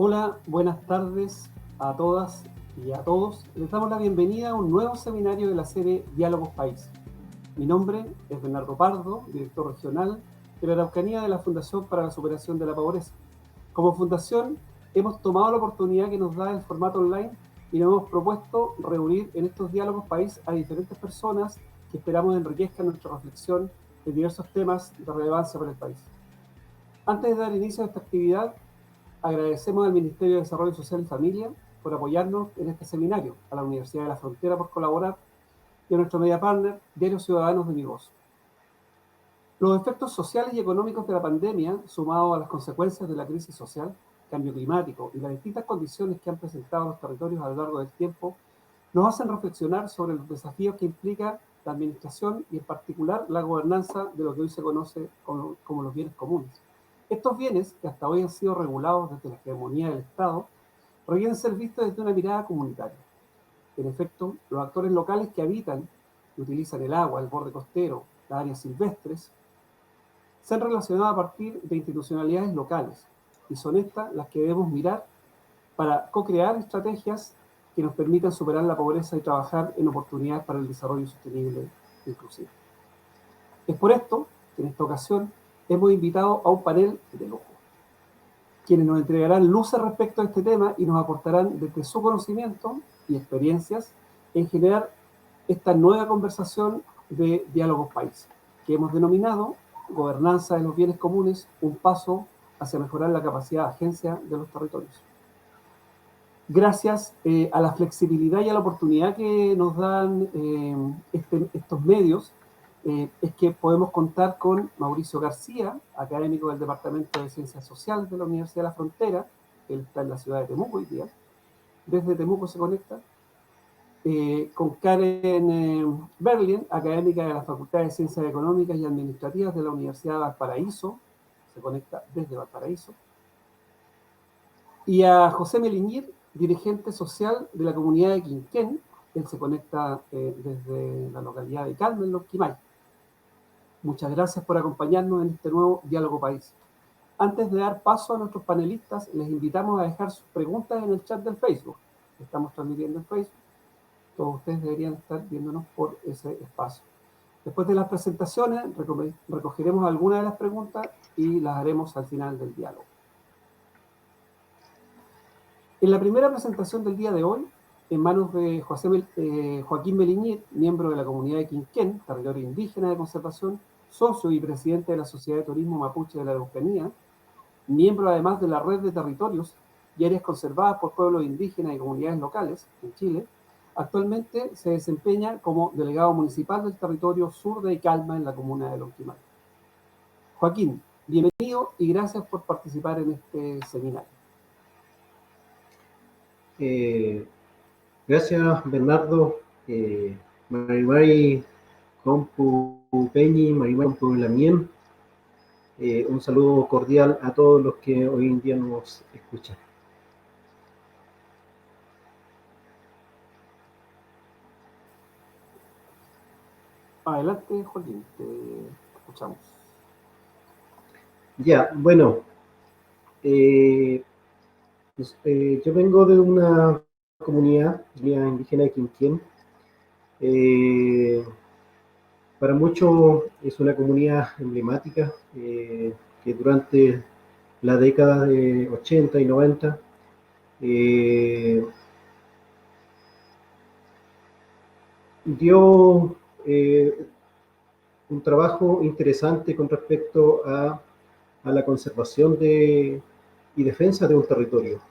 Hola, buenas tardes a todas y a todos. Les damos la bienvenida a un nuevo seminario de la serie Diálogos País. Mi nombre es Bernardo Pardo, director regional de la Araucanía de la Fundación para la Superación de la Pobreza. Como fundación, hemos tomado la oportunidad que nos da el formato online y nos hemos propuesto reunir en estos Diálogos País a diferentes personas que esperamos enriquezcan nuestra reflexión de diversos temas de relevancia para el país. Antes de dar inicio a esta actividad, agradecemos al Ministerio de Desarrollo Social y Familia por apoyarnos en este seminario, a la Universidad de la Frontera por colaborar y a nuestro media partner, Diario Ciudadanos de Mi Voz. Los efectos sociales y económicos de la pandemia, sumados a las consecuencias de la crisis social, cambio climático y las distintas condiciones que han presentado los territorios a lo largo del tiempo, nos hacen reflexionar sobre los desafíos que implica la administración y en particular la gobernanza de lo que hoy se conoce como los bienes comunes. Estos bienes, que hasta hoy han sido regulados desde la hegemonía del Estado, requieren ser vistos desde una mirada comunitaria. En efecto, los actores locales que habitan y utilizan el agua, el borde costero, las áreas silvestres, se han relacionado a partir de institucionalidades locales, y son estas las que debemos mirar para co-crear estrategias que nos permitan superar la pobreza y trabajar en oportunidades para el desarrollo sostenible e inclusivo. Es por esto que en esta ocasión hemos invitado a un panel de lujo, quienes nos entregarán luces respecto a este tema y nos aportarán desde su conocimiento y experiencias en generar esta nueva conversación de Diálogos País, que hemos denominado Gobernanza de los Bienes Comunes, un paso hacia mejorar la capacidad de agencia de los territorios. Gracias a la flexibilidad y a la oportunidad que nos dan estos medios, es que podemos contar con Mauricio García, académico del Departamento de Ciencias Sociales de la Universidad de la Frontera. Él está en la ciudad de Temuco hoy día. Desde Temuco se conecta. Con Karen Berlin, académica de la Facultad de Ciencias Económicas y Administrativas de la Universidad de Valparaíso. Se conecta desde Valparaíso. Y a José Meliñir, dirigente social de la comunidad de Quinquén. Él se conecta desde la localidad de Calma, en Lonquimay. Muchas gracias por acompañarnos en este nuevo Diálogo País. Antes de dar paso a nuestros panelistas, les invitamos a dejar sus preguntas en el chat del Facebook. Estamos transmitiendo en Facebook. Todos ustedes deberían estar viéndonos por ese espacio. Después de las presentaciones, recogeremos algunas de las preguntas y las haremos al final del diálogo. En la primera presentación del día de hoy, en manos de Joaquín Meliñir, miembro de la comunidad de Quinquén, territorio indígena de conservación, socio y presidente de la Sociedad de Turismo Mapuche de la Araucanía, miembro además de la red de territorios y áreas conservadas por pueblos indígenas y comunidades locales en Chile. Actualmente se desempeña como delegado municipal del territorio sur de Calma en la comuna de Lonquimay. Joaquín, bienvenido y gracias por participar en este seminario. Gracias, Bernardo. Marimari Compu Peñi, Marimari Compu Lamien. Un saludo cordial a todos los que hoy en día nos escuchan. Adelante, Joaquín, te escuchamos. Ya, bueno, yo vengo de una comunidad indígena de Quinquén. Para muchos es una comunidad emblemática que durante la década de 80 y 90 dio un trabajo interesante con respecto a la conservación y defensa de un territorio.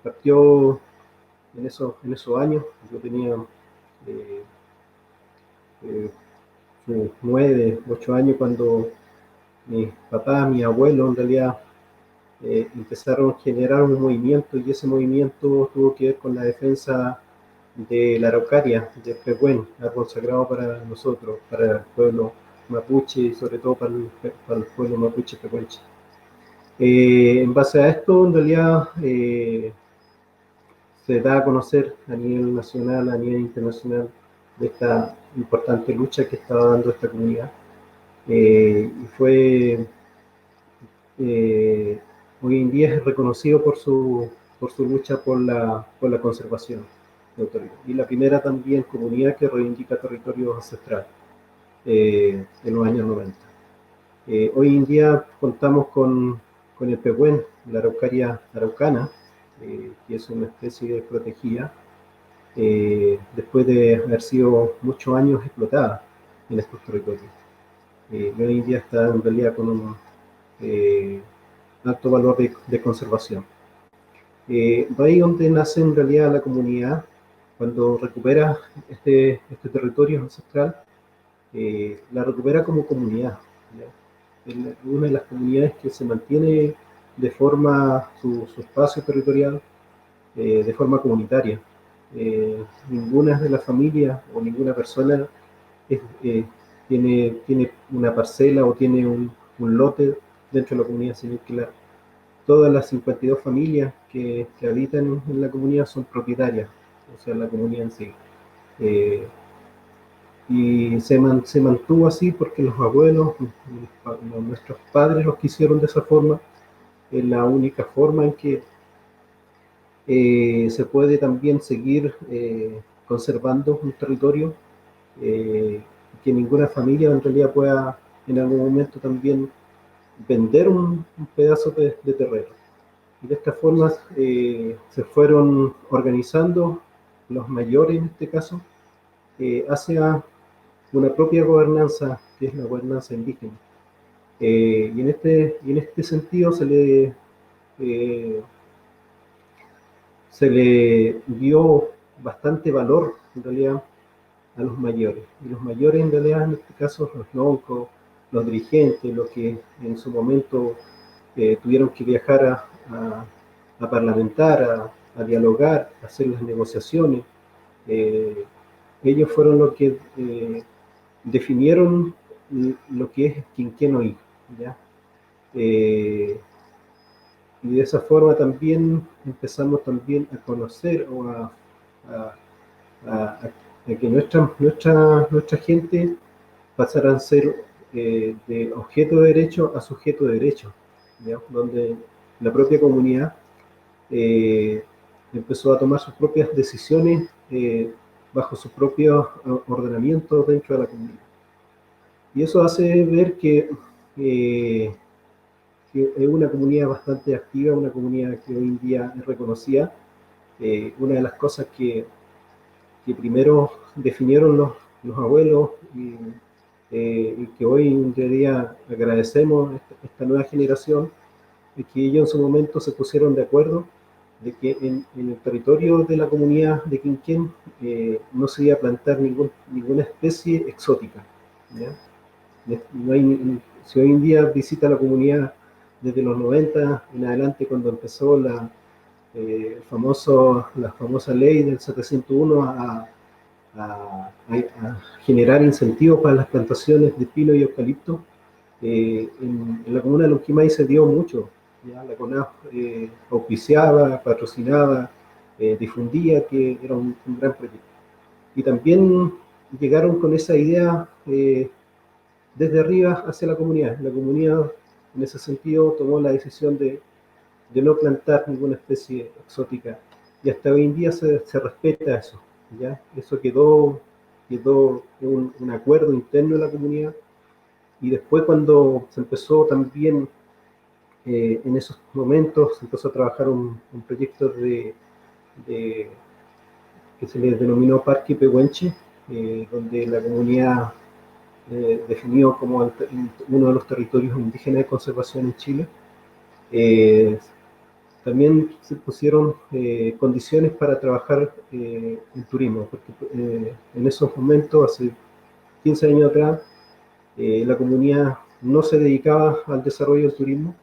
Partió en esos años, yo tenía 9, 8 años cuando mi papá, mi abuelo en realidad empezaron a generar un movimiento, y ese movimiento tuvo que ver con la defensa de la araucaria, del Pehuen, árbol sagrado para nosotros, para el pueblo mapuche y sobre todo para el pueblo mapuche pehuenche. En base a esto, en realidad, se da a conocer a nivel nacional, a nivel internacional, de esta importante lucha que estaba dando esta comunidad. Y fue hoy en día es reconocido por su lucha por la conservación del territorio. Y la primera también comunidad que reivindica territorios ancestrales en los años 90. Hoy en día contamos con el pehuen, la araucaria araucana, que es una especie protegida, después de haber sido muchos años explotada en estos territorios. Y hoy en día está en realidad con un alto valor de conservación. De ahí donde nace en realidad la comunidad, cuando recupera este territorio ancestral, la recupera como comunidad, ¿ya? Una de las comunidades que se mantiene de forma su espacio territorial de forma comunitaria. Ninguna de las familias o ninguna persona tiene una parcela o tiene un lote dentro de la comunidad, sino que todas las 52 familias que habitan en la comunidad son propietarias, o sea, la comunidad en sí. Y se mantuvo así porque los abuelos, nuestros padres los quisieron de esa forma. Es la única forma en que se puede también seguir conservando un territorio, que ninguna familia en realidad pueda en algún momento también vender un pedazo de terreno. Y de esta forma se fueron organizando los mayores en este caso hacia una propia gobernanza, que es la gobernanza indígena. Y en este sentido se le dio bastante valor en realidad a los mayores. Y los mayores en realidad en este caso los noncos, los dirigentes, los que en su momento tuvieron que viajar a parlamentar, a dialogar, a hacer las negociaciones. Ellos fueron los que definieron lo que es Quinquén, ¿ya? Y de esa forma también empezamos también a conocer o a que nuestra gente pasara a ser de objeto de derecho a sujeto de derecho, ¿ya? Donde la propia comunidad empezó a tomar sus propias decisiones bajo sus propios ordenamientos dentro de la comunidad. Y eso hace ver que es una comunidad bastante activa, una comunidad que hoy en día es reconocida. Una de las cosas que primero definieron los abuelos y que hoy en día agradecemos esta nueva generación, es que ellos en su momento se pusieron de acuerdo de que en el territorio de la comunidad de Quinquén no se iba a plantar ninguna especie exótica, ¿ya? No hay, si hoy en día visita la comunidad desde los 90 en adelante, cuando empezó la famosa ley del 701 a generar incentivos para las plantaciones de pino y eucalipto, en la comuna de Lonquimay se dio mucho. ¿Ya? La CONAF auspiciaba, patrocinaba, difundía que era un gran proyecto. Y también llegaron con esa idea desde arriba hacia la comunidad. La comunidad, en ese sentido, tomó la decisión de no plantar ninguna especie exótica. Y hasta hoy en día se respeta eso, ¿ya? Eso quedó un acuerdo interno de la comunidad. Y después, cuando se empezó también, en esos momentos, se empezó a trabajar un proyecto que se le denominó Parque Pehuenche, donde la comunidad definió como uno de los territorios indígenas de conservación en Chile. También se pusieron condiciones para trabajar en turismo, porque en esos momentos, hace 15 años atrás, la comunidad no se dedicaba al desarrollo del turismo,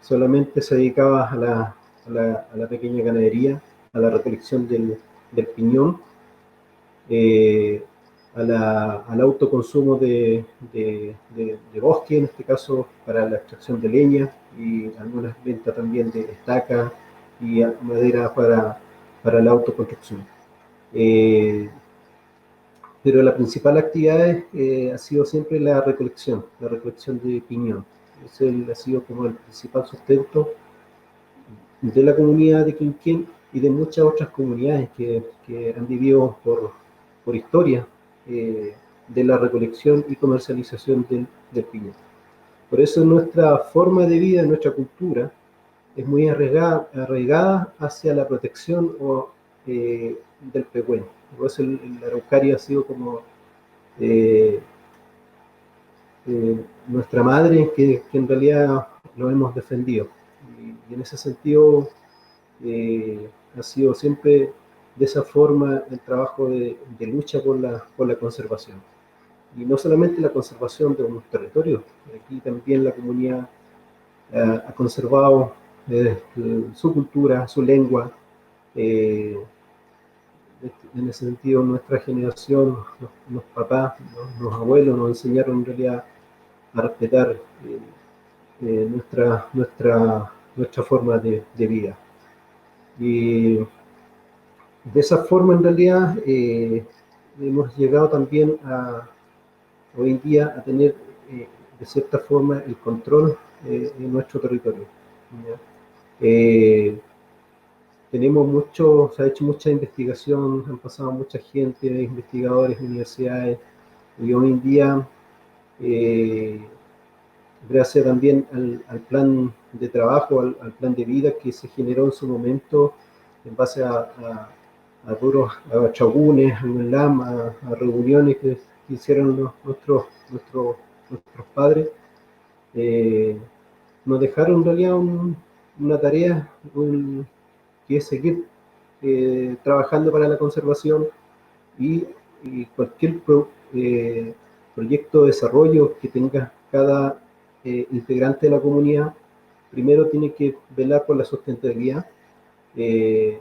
solamente se dedicaba a la pequeña ganadería, a la recolección del piñón, al autoconsumo de bosque, en este caso para la extracción de leña y algunas ventas también de estaca y madera para la autoconstrucción. Pero la principal actividad ha sido siempre la recolección de piñón. Ha sido como el principal sustento de la comunidad de Quinquén y de muchas otras comunidades que han vivido por historia de la recolección y comercialización del piñón. Por eso nuestra forma de vida, nuestra cultura, es muy arraigada hacia la protección del pehuen. Por eso la araucaria ha sido como eh, nuestra madre, que en realidad lo hemos defendido. Y en ese sentido ha sido siempre de esa forma el trabajo de lucha por la conservación. Y no solamente la conservación de unos territorios, aquí también la comunidad ha conservado su cultura, su lengua. eh, en ese sentido, nuestra generación, los papás, los abuelos nos enseñaron en realidad a respetar nuestra forma de vida. Y de esa forma, en realidad, hemos llegado también hoy en día a tener, de cierta forma, el control en nuestro territorio. Tenemos mucho, se ha hecho mucha investigación, han pasado mucha gente, investigadores, universidades, y hoy en día, gracias también al plan de trabajo, al plan de vida que se generó en su momento, en base a chagunes, a UNLAM, a reuniones que hicieron nuestros padres, nos dejaron en realidad una tarea que es seguir trabajando para la conservación y cualquier proyecto de desarrollo que tenga cada integrante de la comunidad, primero tiene que velar por la sustentabilidad y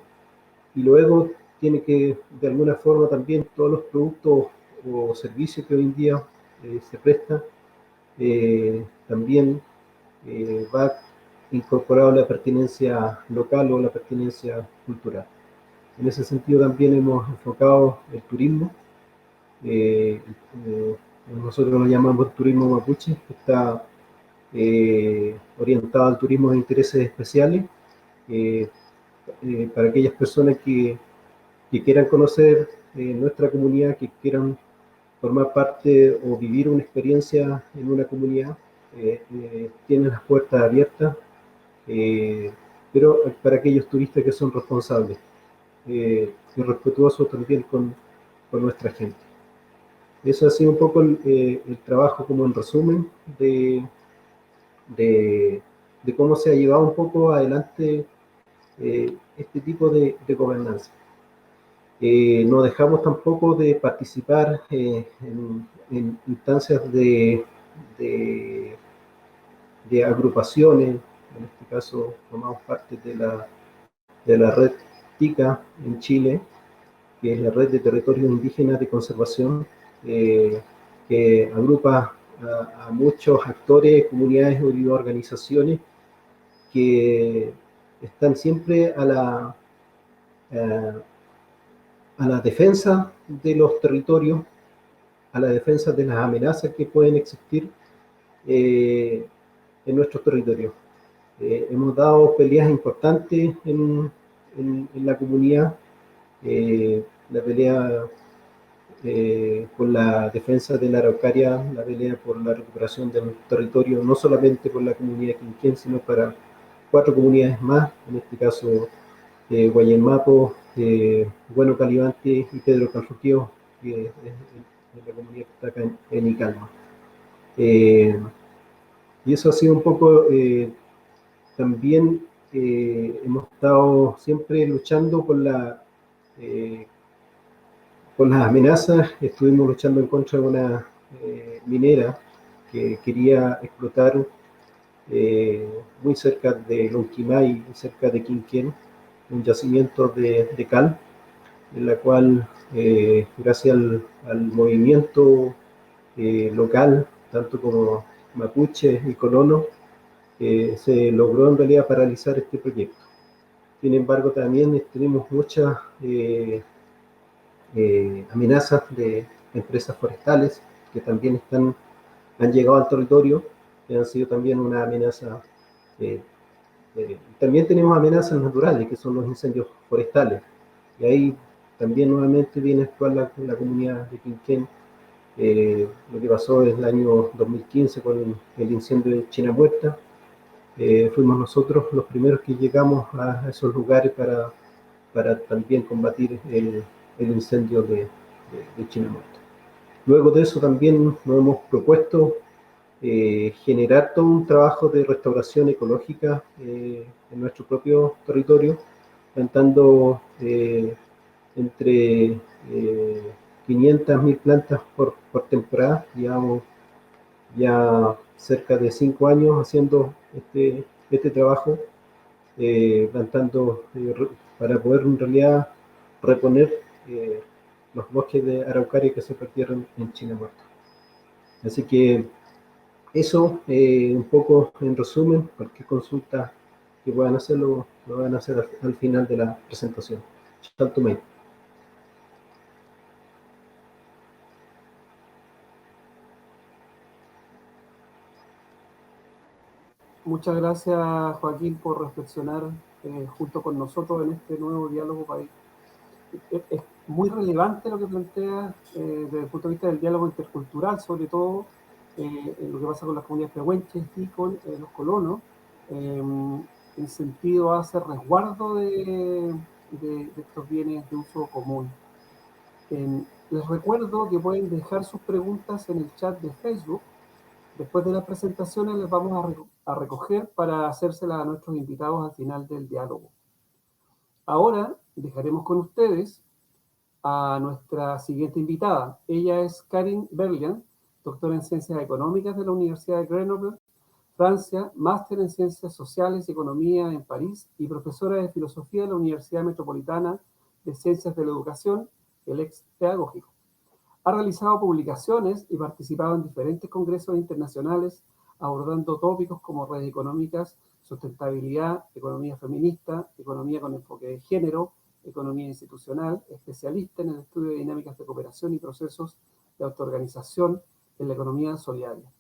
luego tiene que, de alguna forma, también todos los productos o servicios que hoy en día se prestan, también va incorporado la pertinencia local o la pertinencia cultural. En ese sentido también hemos enfocado el turismo. Eh, eh, Nosotros lo llamamos turismo mapuche, que está orientado al turismo de intereses especiales, eh, para aquellas personas que quieran conocer nuestra comunidad, que quieran formar parte o vivir una experiencia en una comunidad, tienen las puertas abiertas, pero para aquellos turistas que son responsables y respetuosos también con nuestra gente. Eso ha sido un poco el trabajo como en resumen de, de cómo se ha llevado un poco adelante este tipo de gobernanza. No dejamos tampoco de participar en instancias de, de agrupaciones, en este caso tomamos parte de la red TICA en Chile, que es la Red de Territorios Indígenas de Conservación, que agrupa a muchos actores, comunidades y organizaciones que están siempre a la defensa de los territorios, a la defensa de las amenazas que pueden existir en nuestros territorios. Hemos dado peleas importantes en la comunidad, la pelea por la defensa de la Araucaria, la pelea por la recuperación del territorio, no solamente por la comunidad de Quinquén, sino para 4 comunidades más, en este caso Guayemapo, Bueno Calibante y Pedro Calfuquio, que es la comunidad que está acá en Icalma. Y eso ha sido un poco, también hemos estado siempre luchando con las amenazas. Estuvimos luchando en contra de una minera que quería explotar muy cerca de Lonquimay, cerca de Quinquén, un yacimiento de cal, en la cual, gracias al movimiento local, tanto como mapuche y colono, se logró en realidad paralizar este proyecto. Sin embargo, también tenemos muchas amenazas de empresas forestales que también han llegado al territorio que han sido también una amenaza. eh, También tenemos amenazas naturales, que son los incendios forestales. Y ahí también nuevamente viene a actuar la comunidad de Quinquén. Lo que pasó en el año 2015 con el incendio de China Muerta. Fuimos nosotros los primeros que llegamos a esos lugares para también combatir el incendio de China Muerta. Luego de eso también nos hemos propuesto generar todo un trabajo de restauración ecológica en nuestro propio territorio, plantando entre 500 mil plantas por temporada. Llevamos ya cerca de 5 años haciendo este trabajo, plantando para poder en realidad reponer los bosques de araucaria que se perdieron en China Muerta. Así que eso, un poco en resumen, cualquier consulta que puedan hacerlo, lo van a hacer al final de la presentación. Tanto mail. Muchas gracias, Joaquín, por reflexionar junto con nosotros en este nuevo diálogo país. Es muy relevante lo que planteas desde el punto de vista del diálogo intercultural, sobre todo en lo que pasa con las comunidades pehuenches y con los colonos, en sentido a hacer resguardo de estos bienes de uso común. Les recuerdo que pueden dejar sus preguntas en el chat de Facebook. Después de las presentaciones les vamos a recoger para hacérselas a nuestros invitados al final del diálogo. Ahora dejaremos con ustedes a nuestra siguiente invitada. Ella es Karin Berlian, doctora en Ciencias Económicas de la Universidad de Grenoble, Francia, máster en Ciencias Sociales y Economía en París y profesora de Filosofía de la Universidad Metropolitana de Ciencias de la Educación, el ex pedagógico. Ha realizado publicaciones y participado en diferentes congresos internacionales abordando tópicos como redes económicas, sustentabilidad, economía feminista, economía con enfoque de género, economía institucional, especialista en el estudio de dinámicas de cooperación y procesos de autoorganización en la economía solidaria.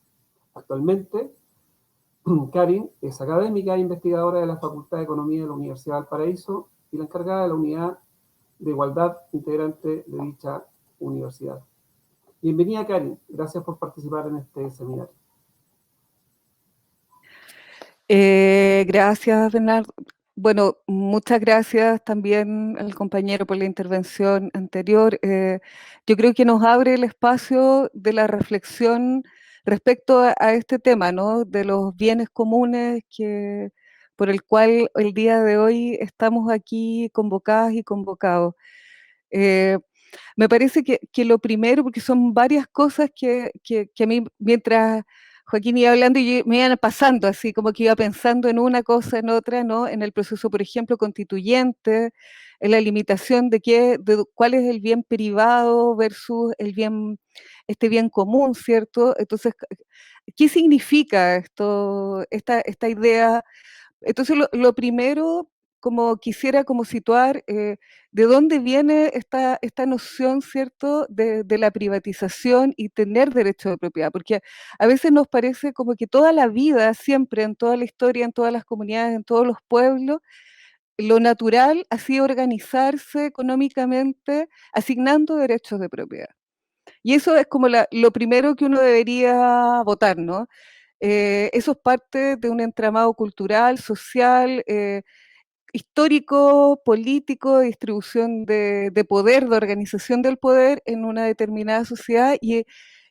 Actualmente, Karin es académica e investigadora de la Facultad de Economía de la Universidad de Valparaíso y la encargada de la Unidad de Igualdad integrante de dicha universidad. Bienvenida, Karin. Gracias por participar en este seminario. Gracias, Bernardo. Bueno, muchas gracias también al compañero por la intervención anterior. Yo creo que nos abre el espacio de la reflexión respecto a este tema, ¿no? De los bienes comunes por el cual el día de hoy estamos aquí convocadas y convocados. Eh, Me parece que lo primero, porque son varias cosas que a mí, mientras Joaquín iba hablando, y me iban pasando, así como que iba pensando en una cosa, en otra, ¿no? En el proceso, por ejemplo, constituyente, en la limitación de cuál es el bien privado versus este bien común, ¿cierto? Entonces, ¿qué significa esto, esta idea? Entonces, lo primero, como quisiera como situar de dónde viene esta noción, ¿cierto?, de la privatización y tener derecho de propiedad, porque a veces nos parece como que toda la vida, siempre, en toda la historia, en todas las comunidades, en todos los pueblos, lo natural ha sido organizarse económicamente asignando derechos de propiedad. Y eso es como lo primero que uno debería votar, ¿no? Eso es parte de un entramado cultural, social, histórico, político, de distribución de poder, de organización del poder en una determinada sociedad y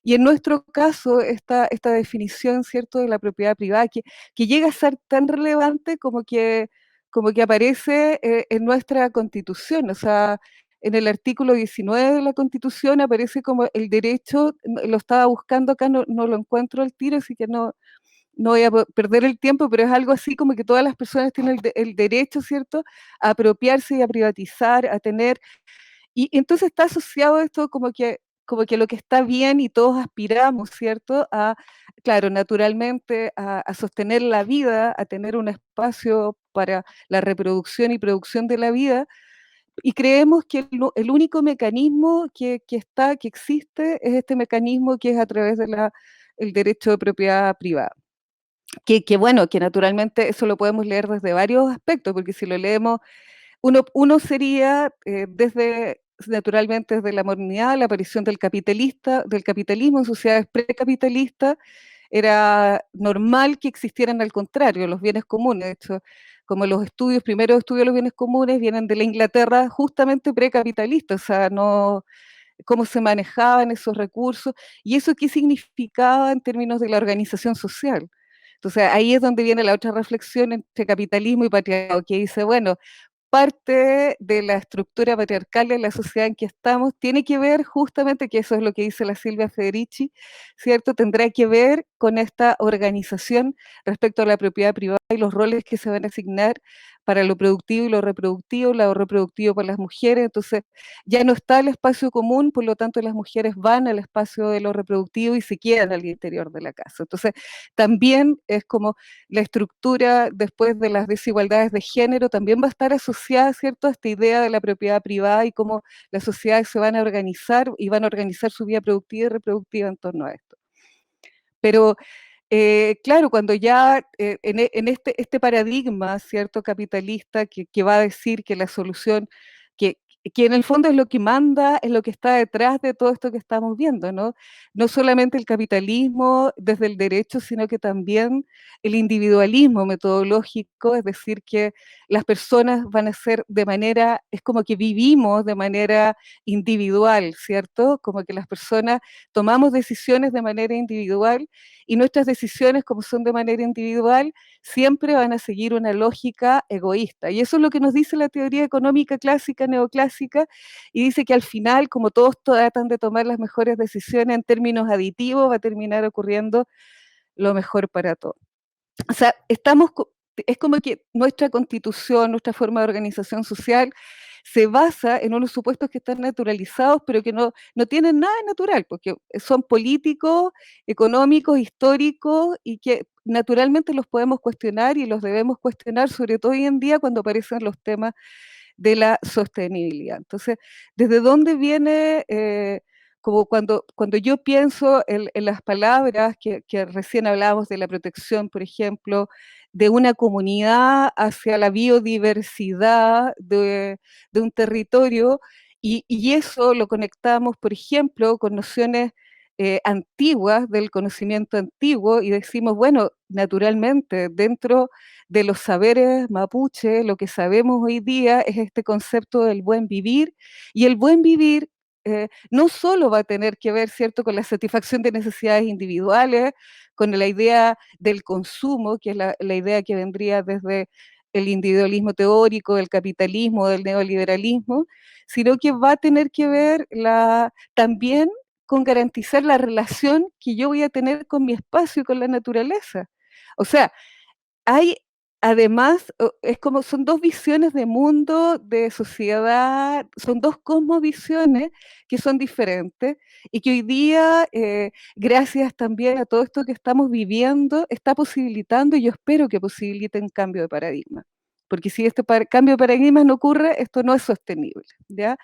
en nuestro caso esta definición, ¿cierto?, de la propiedad privada que llega a ser tan relevante como que aparece en nuestra Constitución, o sea, en el artículo 19 de la Constitución aparece como el derecho, lo estaba buscando acá, no lo encuentro al tiro, así que no voy a perder el tiempo, pero es algo así como que todas las personas tienen el derecho, ¿cierto?, a apropiarse y a privatizar, a tener, y entonces está asociado esto como que lo que está bien y todos aspiramos, ¿cierto?, claro, naturalmente, a sostener la vida, a tener un espacio para la reproducción y producción de la vida, y creemos que el único mecanismo que existe, es este mecanismo que es a través de el derecho de propiedad privada. bueno, que naturalmente eso lo podemos leer desde varios aspectos, porque si lo leemos, uno sería naturalmente desde la modernidad, la aparición del capitalismo en sociedades precapitalistas, era normal que existieran al contrario los bienes comunes. De hecho, como los primeros estudios de los bienes comunes vienen de la Inglaterra justamente precapitalista, o sea, no cómo se manejaban esos recursos y eso qué significaba en términos de la organización social. Entonces ahí es donde viene la otra reflexión entre capitalismo y patriarcado, que dice, bueno, parte de la estructura patriarcal de la sociedad en que estamos tiene que ver justamente, que eso es lo que dice la Silvia Federici, ¿cierto? Tendrá que ver con esta organización respecto a la propiedad privada y los roles que se van a asignar para lo productivo y lo reproductivo para las mujeres. Entonces, ya no está el espacio común, por lo tanto, las mujeres van al espacio de lo reproductivo y se quedan al interior de la casa. Entonces, también es como la estructura después de las desigualdades de género también va a estar asociada, ¿cierto?, a esta idea de la propiedad privada y cómo las sociedades se van a organizar y van a organizar su vida productiva y reproductiva en torno a esto. Pero claro, cuando ya en este paradigma, ¿cierto?, capitalista que va a decir que la solución, que, que en el fondo es lo que manda, es lo que está detrás de todo esto que estamos viendo, ¿no? No solamente el capitalismo desde el derecho, sino que también el individualismo metodológico, es decir, que las personas van a ser es como que vivimos de manera individual, ¿cierto? Como que las personas tomamos decisiones de manera individual y nuestras decisiones, como son de manera individual, siempre van a seguir una lógica egoísta. Y eso es lo que nos dice la teoría económica clásica, neoclásica, y dice que al final, como todos tratan de tomar las mejores decisiones en términos aditivos, va a terminar ocurriendo lo mejor para todos. O sea, es como que nuestra constitución, nuestra forma de organización social, se basa en unos supuestos que están naturalizados, pero que no tienen nada de natural, porque son políticos, económicos, históricos, y que naturalmente los podemos cuestionar y los debemos cuestionar, sobre todo hoy en día cuando aparecen los temas de la sostenibilidad. Entonces, ¿desde dónde viene, como cuando yo pienso en las palabras que recién hablábamos de la protección, por ejemplo, de una comunidad hacia la biodiversidad de un territorio, y eso lo conectamos, por ejemplo, con nociones antiguas del conocimiento antiguo y decimos, bueno, naturalmente, dentro de los saberes mapuche, lo que sabemos hoy día es este concepto del buen vivir, y el buen vivir no solo va a tener que ver, ¿cierto?, con la satisfacción de necesidades individuales, con la idea del consumo, que es la idea que vendría desde el individualismo teórico, del capitalismo, del neoliberalismo, sino que va a tener que ver también con garantizar la relación que yo voy a tener con mi espacio y con la naturaleza. O sea, hay además, es como son dos visiones de mundo, de sociedad, son dos cosmovisiones que son diferentes y que hoy día, gracias también a todo esto que estamos viviendo, está posibilitando, y yo espero que posibilite un cambio de paradigma. Porque si este cambio de paradigma no ocurre, esto no es sostenible, ¿ya?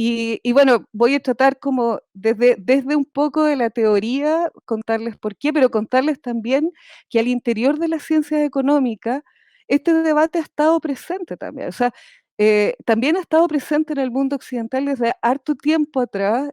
Y bueno, voy a tratar como desde un poco de la teoría, contarles por qué, pero contarles también que al interior de las ciencias económicas, este debate ha estado presente también. O sea, también ha estado presente en el mundo occidental desde harto tiempo atrás.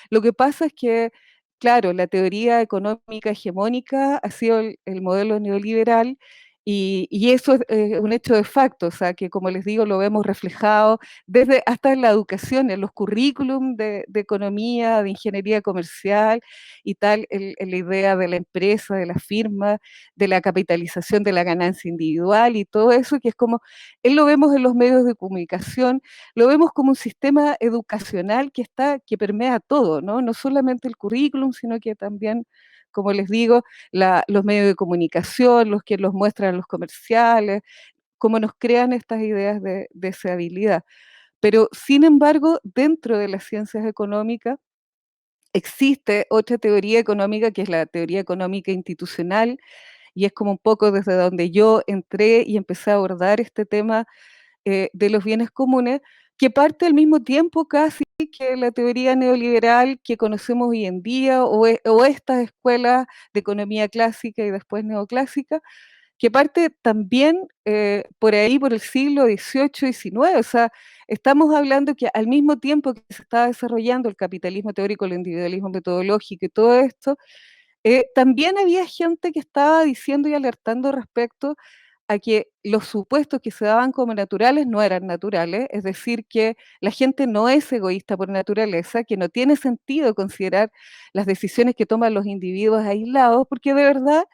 Lo que pasa es que, claro, la teoría económica hegemónica ha sido el modelo neoliberal, y eso es un hecho de facto, o sea, que como les digo, lo vemos reflejado desde hasta en la educación, en los currículum de economía, de ingeniería comercial y tal, en la idea de la empresa, de la firma, de la capitalización de la ganancia individual y todo eso, que es como, él lo vemos en los medios de comunicación, lo vemos como un sistema educacional que permea todo, ¿no? No solamente el currículum, sino que también, como les digo, los medios de comunicación, los que los muestran los comerciales, cómo nos crean estas ideas de deseabilidad. Pero, sin embargo, dentro de las ciencias económicas existe otra teoría económica que es la teoría económica institucional, y es como un poco desde donde yo entré y empecé a abordar este tema de los bienes comunes, que parte al mismo tiempo casi que la teoría neoliberal que conocemos hoy en día, o estas escuelas de economía clásica y después neoclásica, que parte también por ahí, por el siglo XVIII, XIX. O sea, estamos hablando que al mismo tiempo que se estaba desarrollando el capitalismo teórico, el individualismo metodológico y todo esto, también había gente que estaba diciendo y alertando respecto a que los supuestos que se daban como naturales no eran naturales, es decir, que la gente no es egoísta por naturaleza, que no tiene sentido considerar las decisiones que toman los individuos aislados, porque de verdad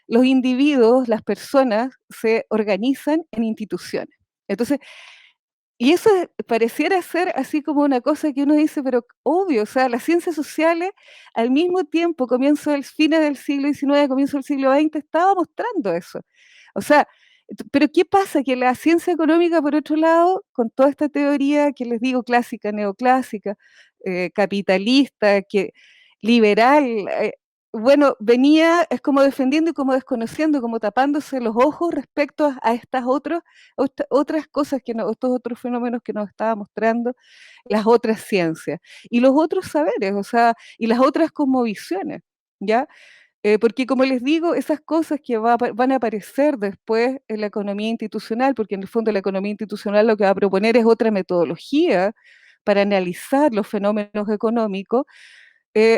los individuos, las personas, se organizan en instituciones. Entonces, y eso pareciera ser así como una cosa que uno dice, pero obvio, o sea, las ciencias sociales al mismo tiempo, fines del siglo XIX, comienzo del siglo XX, estaba mostrando eso. O sea, pero ¿qué pasa? Que la ciencia económica, por otro lado, con toda esta teoría que les digo clásica, neoclásica, capitalista, liberal, bueno, venía, es como defendiendo y como desconociendo, como tapándose los ojos respecto a estas otras cosas, estos otros fenómenos que nos estaba mostrando las otras ciencias y los otros saberes, o sea, y las otras cosmovisiones, ¿ya? Porque como les digo, esas cosas que van a aparecer después en la economía institucional, porque en el fondo la economía institucional lo que va a proponer es otra metodología para analizar los fenómenos económicos,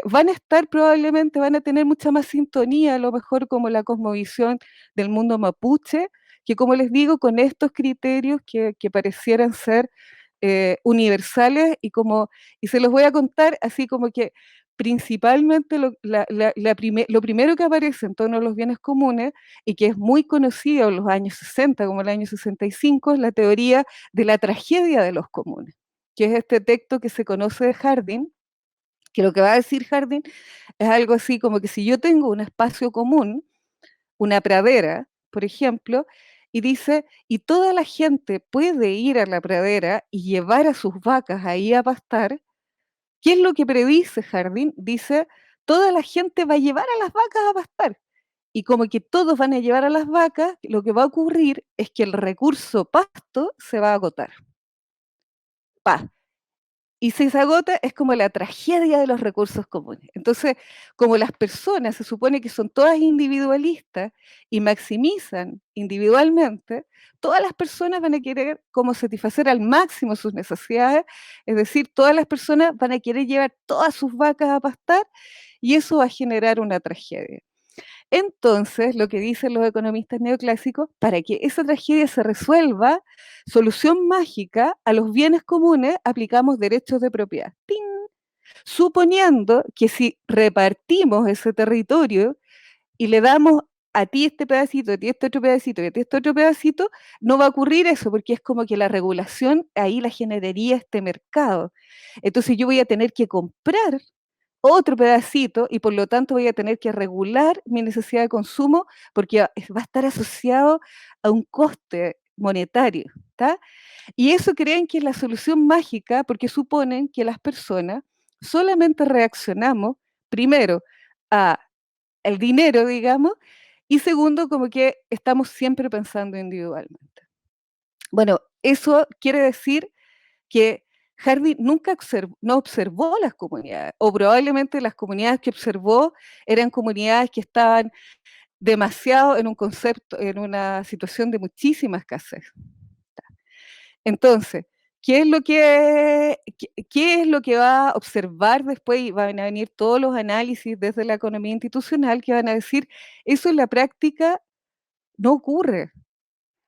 van a estar probablemente, van a tener mucha más sintonía, a lo mejor como la cosmovisión del mundo mapuche, que como les digo, con estos criterios que parecieran ser universales y se los voy a contar así como que principalmente lo primero que aparece en torno a los bienes comunes y que es muy conocido en los años 60, como el año 65, es la teoría de la tragedia de los comunes, que es este texto que se conoce de Harding, que lo que va a decir Harding es algo así como que si yo tengo un espacio común, una pradera, por ejemplo, y dice, y toda la gente puede ir a la pradera y llevar a sus vacas ahí a pastar, ¿qué es lo que predice Harding? Dice, toda la gente va a llevar a las vacas a pastar. Y como que todos van a llevar a las vacas, lo que va a ocurrir es que el recurso pasto se va a agotar. Pa, y si se agota es como la tragedia de los recursos comunes. Entonces, como las personas se supone que son todas individualistas y maximizan individualmente, todas las personas van a querer como satisfacer al máximo sus necesidades, es decir, todas las personas van a querer llevar todas sus vacas a pastar y eso va a generar una tragedia. Entonces, lo que dicen los economistas neoclásicos, para que esa tragedia se resuelva, solución mágica, a los bienes comunes aplicamos derechos de propiedad. ¡Ting! Suponiendo que si repartimos ese territorio y le damos a ti este pedacito, a ti este otro pedacito y a ti este otro pedacito, no va a ocurrir eso, porque es como que la regulación ahí la generaría este mercado. Entonces yo voy a tener que comprar otro pedacito y por lo tanto voy a tener que regular mi necesidad de consumo porque va a estar asociado a un coste monetario, ¿está? Y eso creen que es la solución mágica porque suponen que las personas solamente reaccionamos, primero, a el dinero, digamos, y segundo, como que estamos siempre pensando individualmente. Bueno, eso quiere decir que Hardy nunca no observó las comunidades, o probablemente las comunidades que observó eran comunidades que estaban demasiado en un concepto, en una situación de muchísima escasez. Entonces, qué es lo que va a observar después? Y van a venir todos los análisis desde la economía institucional que van a decir, eso en la práctica no ocurre.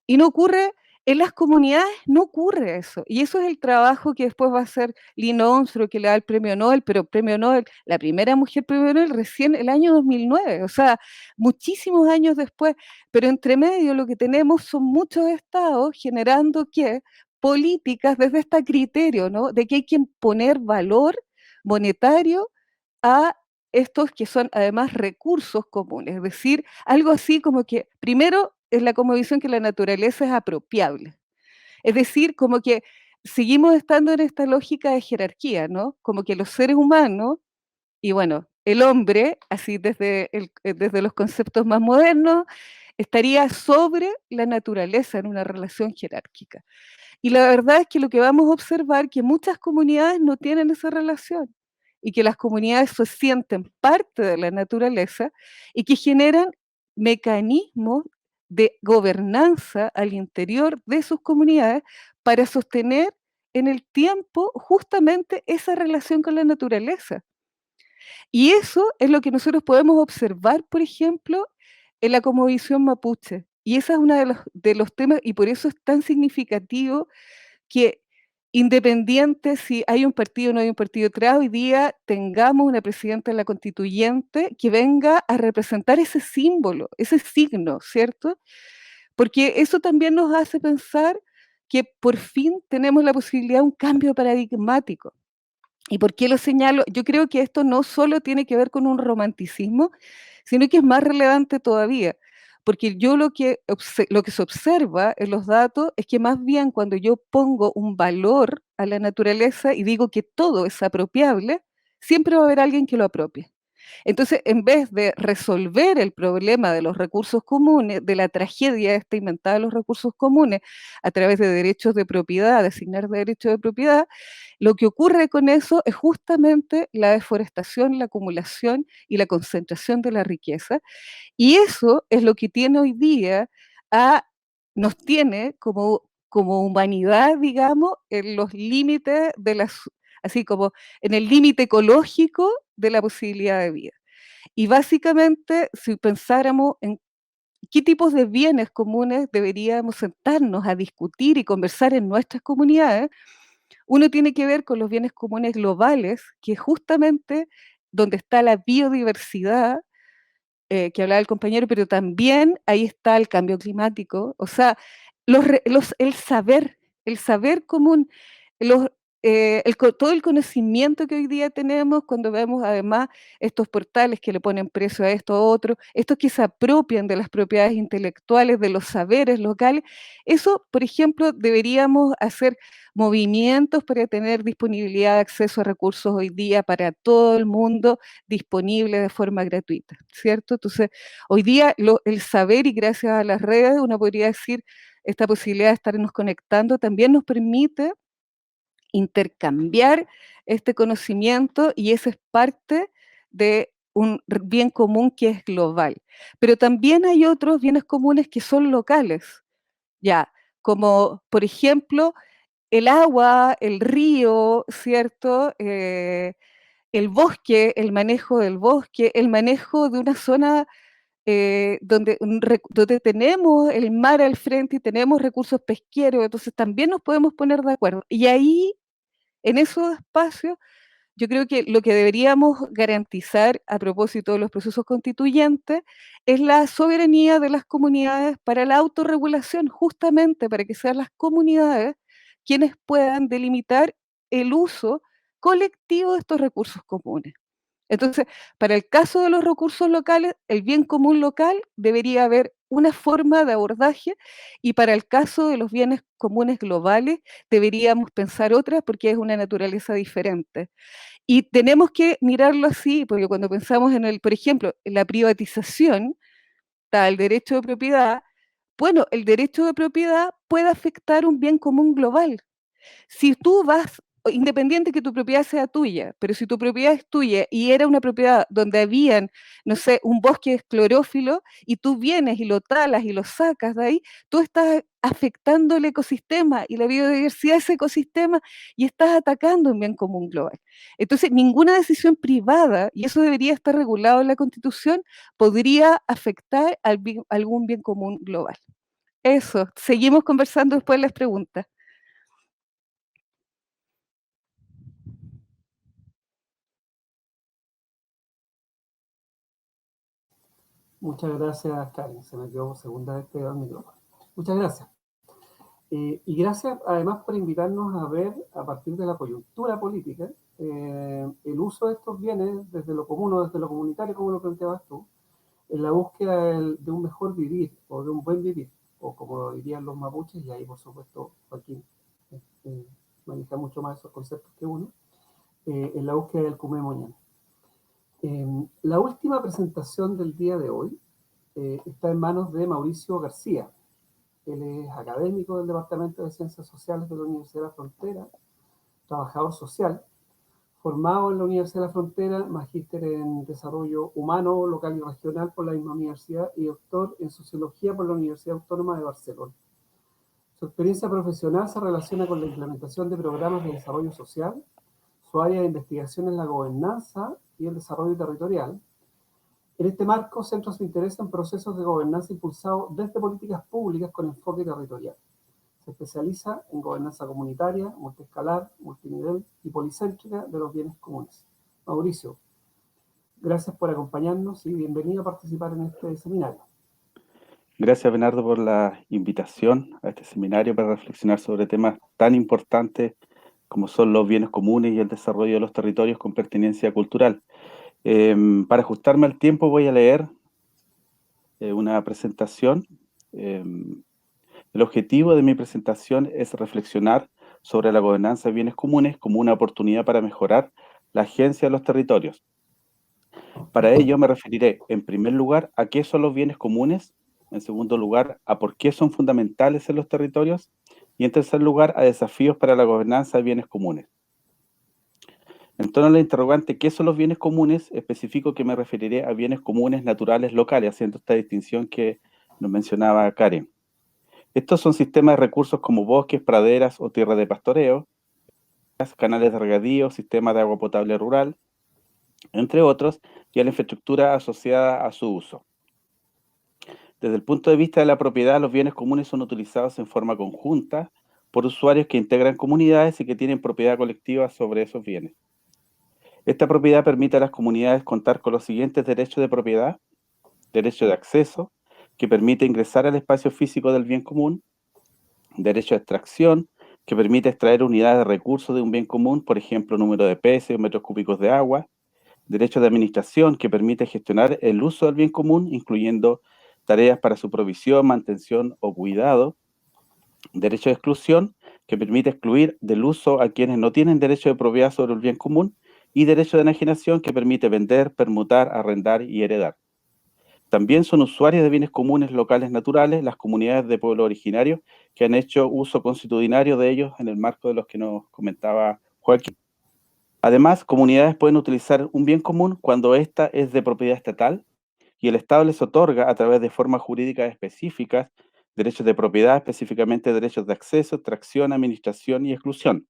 Y no ocurre, en las comunidades no ocurre eso. Y eso es el trabajo que después va a hacer Lynn Armstrong, que le da el premio Nobel, pero premio Nobel, la primera mujer premio Nobel recién el año 2009, o sea, muchísimos años después. Pero entre medio lo que tenemos son muchos estados generando ¿qué? Políticas desde este criterio, ¿no? De que hay que poner valor monetario a estos que son además recursos comunes, es decir, algo así como que primero es la cosmovisión que la naturaleza es apropiable, es decir, como que seguimos estando en esta lógica de jerarquía, ¿no? Como que los seres humanos y bueno, el hombre, así desde los conceptos más modernos, estaría sobre la naturaleza en una relación jerárquica. Y la verdad es que lo que vamos a observar es que muchas comunidades no tienen esa relación y que las comunidades se sienten parte de la naturaleza y que generan mecanismos de gobernanza al interior de sus comunidades para sostener en el tiempo justamente esa relación con la naturaleza. Y eso es lo que nosotros podemos observar, por ejemplo, en la cosmovisión mapuche. Y ese es uno de los temas, y por eso es tan significativo que independiente si hay un partido o no hay un partido atrás, hoy día tengamos una presidenta de la constituyente que venga a representar ese símbolo, ese signo, ¿cierto? Porque eso también nos hace pensar que por fin tenemos la posibilidad de un cambio paradigmático. ¿Y por qué lo señalo? Yo creo que esto no solo tiene que ver con un romanticismo, sino que es más relevante todavía, porque yo lo que se observa en los datos es que más bien cuando yo pongo un valor a la naturaleza y digo que todo es apropiable, siempre va a haber alguien que lo apropie. Entonces, en vez de resolver el problema de los recursos comunes, de la tragedia esta inventada de los recursos comunes a través de derechos de propiedad, de asignar derechos de propiedad, lo que ocurre con eso es justamente la deforestación, la acumulación y la concentración de la riqueza. Y eso es lo que tiene hoy día nos tiene como humanidad, digamos, en los límites de así como en el límite ecológico de la posibilidad de vida. Y básicamente, si pensáramos en qué tipos de bienes comunes deberíamos sentarnos a discutir y conversar en nuestras comunidades, uno tiene que ver con los bienes comunes globales, que justamente donde está la biodiversidad, que hablaba el compañero, pero también ahí está el cambio climático, o sea, el saber común, los, todo el conocimiento que hoy día tenemos cuando vemos además estos portales que le ponen precio a esto a otro, estos que se apropian de las propiedades intelectuales, de los saberes locales, eso, por ejemplo, deberíamos hacer movimientos para tener disponibilidad de acceso a recursos hoy día para todo el mundo disponible de forma gratuita, ¿cierto? Entonces, hoy día el saber y gracias a las redes, uno podría decir, esta posibilidad de estarnos conectando también nos permite intercambiar este conocimiento y eso es parte de un bien común que es global. Pero también hay otros bienes comunes que son locales, ya, como por ejemplo el agua, el río, ¿cierto? El bosque, el manejo del bosque, el manejo de una zona donde tenemos el mar al frente y tenemos recursos pesqueros, entonces también nos podemos poner de acuerdo. Y ahí, en esos espacios, yo creo que lo que deberíamos garantizar a propósito de los procesos constituyentes es la soberanía de las comunidades para la autorregulación, justamente para que sean las comunidades quienes puedan delimitar el uso colectivo de estos recursos comunes. Entonces, para el caso de los recursos locales, el bien común local debería haber una forma de abordaje y para el caso de los bienes comunes globales deberíamos pensar otra porque es una naturaleza diferente. Y tenemos que mirarlo así, porque cuando pensamos en por ejemplo, en la privatización, está el derecho de propiedad, bueno, el derecho de propiedad puede afectar un bien común global. Si tú vas, independiente que tu propiedad sea tuya, pero si tu propiedad es tuya y era una propiedad donde habían, no sé, un bosque esclerófilo y tú vienes y lo talas y lo sacas de ahí, tú estás afectando el ecosistema y la biodiversidad de ese ecosistema y estás atacando un bien común global. Entonces, ninguna decisión privada, y eso debería estar regulado en la Constitución, podría afectar algún bien común global. Eso, seguimos conversando después de las preguntas. Muchas gracias, Karen. Se me quedó segunda vez pegado el micrófono. Muchas gracias. Y gracias además por invitarnos a ver, a partir de la coyuntura política, el uso de estos bienes desde lo común o desde lo comunitario, como lo planteabas tú, en la búsqueda de un mejor vivir o de un buen vivir, o como lo dirían los mapuches, y ahí por supuesto Joaquín maneja mucho más esos conceptos que uno, en la búsqueda del Kumemoñan. La última presentación del día de hoy está en manos de Mauricio García. Él es académico del Departamento de Ciencias Sociales de la Universidad de la Frontera, trabajador social, formado en la Universidad de la Frontera, magíster en Desarrollo Humano, Local y Regional por la misma universidad y doctor en Sociología por la Universidad Autónoma de Barcelona. Su experiencia profesional se relaciona con la implementación de programas de desarrollo social, su área de investigación es la gobernanza y el desarrollo territorial. En este marco, centra su interés en procesos de gobernanza impulsados desde políticas públicas con enfoque territorial. Se especializa en gobernanza comunitaria, multiescalar, multinivel y policéntrica de los bienes comunes. Mauricio, gracias por acompañarnos y bienvenido a participar en este seminario. Gracias, Bernardo, por la invitación a este seminario para reflexionar sobre temas tan importantes como son los bienes comunes y el desarrollo de los territorios con pertinencia cultural. Para ajustarme al tiempo voy a leer una presentación. El objetivo de mi presentación es reflexionar sobre la gobernanza de bienes comunes como una oportunidad para mejorar la agencia de los territorios. Para ello me referiré, en primer lugar, a qué son los bienes comunes, en segundo lugar, a por qué son fundamentales en los territorios, y en tercer lugar, a desafíos para la gobernanza de bienes comunes. En torno a la interrogante ¿qué son los bienes comunes?, especifico que me referiré a bienes comunes naturales locales, haciendo esta distinción que nos mencionaba Karen. Estos son sistemas de recursos como bosques, praderas o tierras de pastoreo, canales de regadío, sistemas de agua potable rural, entre otros, y a la infraestructura asociada a su uso. Desde el punto de vista de la propiedad, los bienes comunes son utilizados en forma conjunta por usuarios que integran comunidades y que tienen propiedad colectiva sobre esos bienes. Esta propiedad permite a las comunidades contar con los siguientes derechos de propiedad: derecho de acceso, que permite ingresar al espacio físico del bien común; derecho de extracción, que permite extraer unidades de recursos de un bien común, por ejemplo, número de peces o metros cúbicos de agua; derecho de administración, que permite gestionar el uso del bien común, incluyendo tareas para su provisión, mantención o cuidado; derecho de exclusión, que permite excluir del uso a quienes no tienen derecho de propiedad sobre el bien común; y derecho de enajenación, que permite vender, permutar, arrendar y heredar. También son usuarios de bienes comunes locales naturales las comunidades de pueblo originario que han hecho uso consuetudinario de ellos en el marco de los que nos comentaba Joaquín. Además, comunidades pueden utilizar un bien común cuando ésta es de propiedad estatal y el Estado les otorga, a través de formas jurídicas específicas, derechos de propiedad, específicamente derechos de acceso, extracción, administración y exclusión.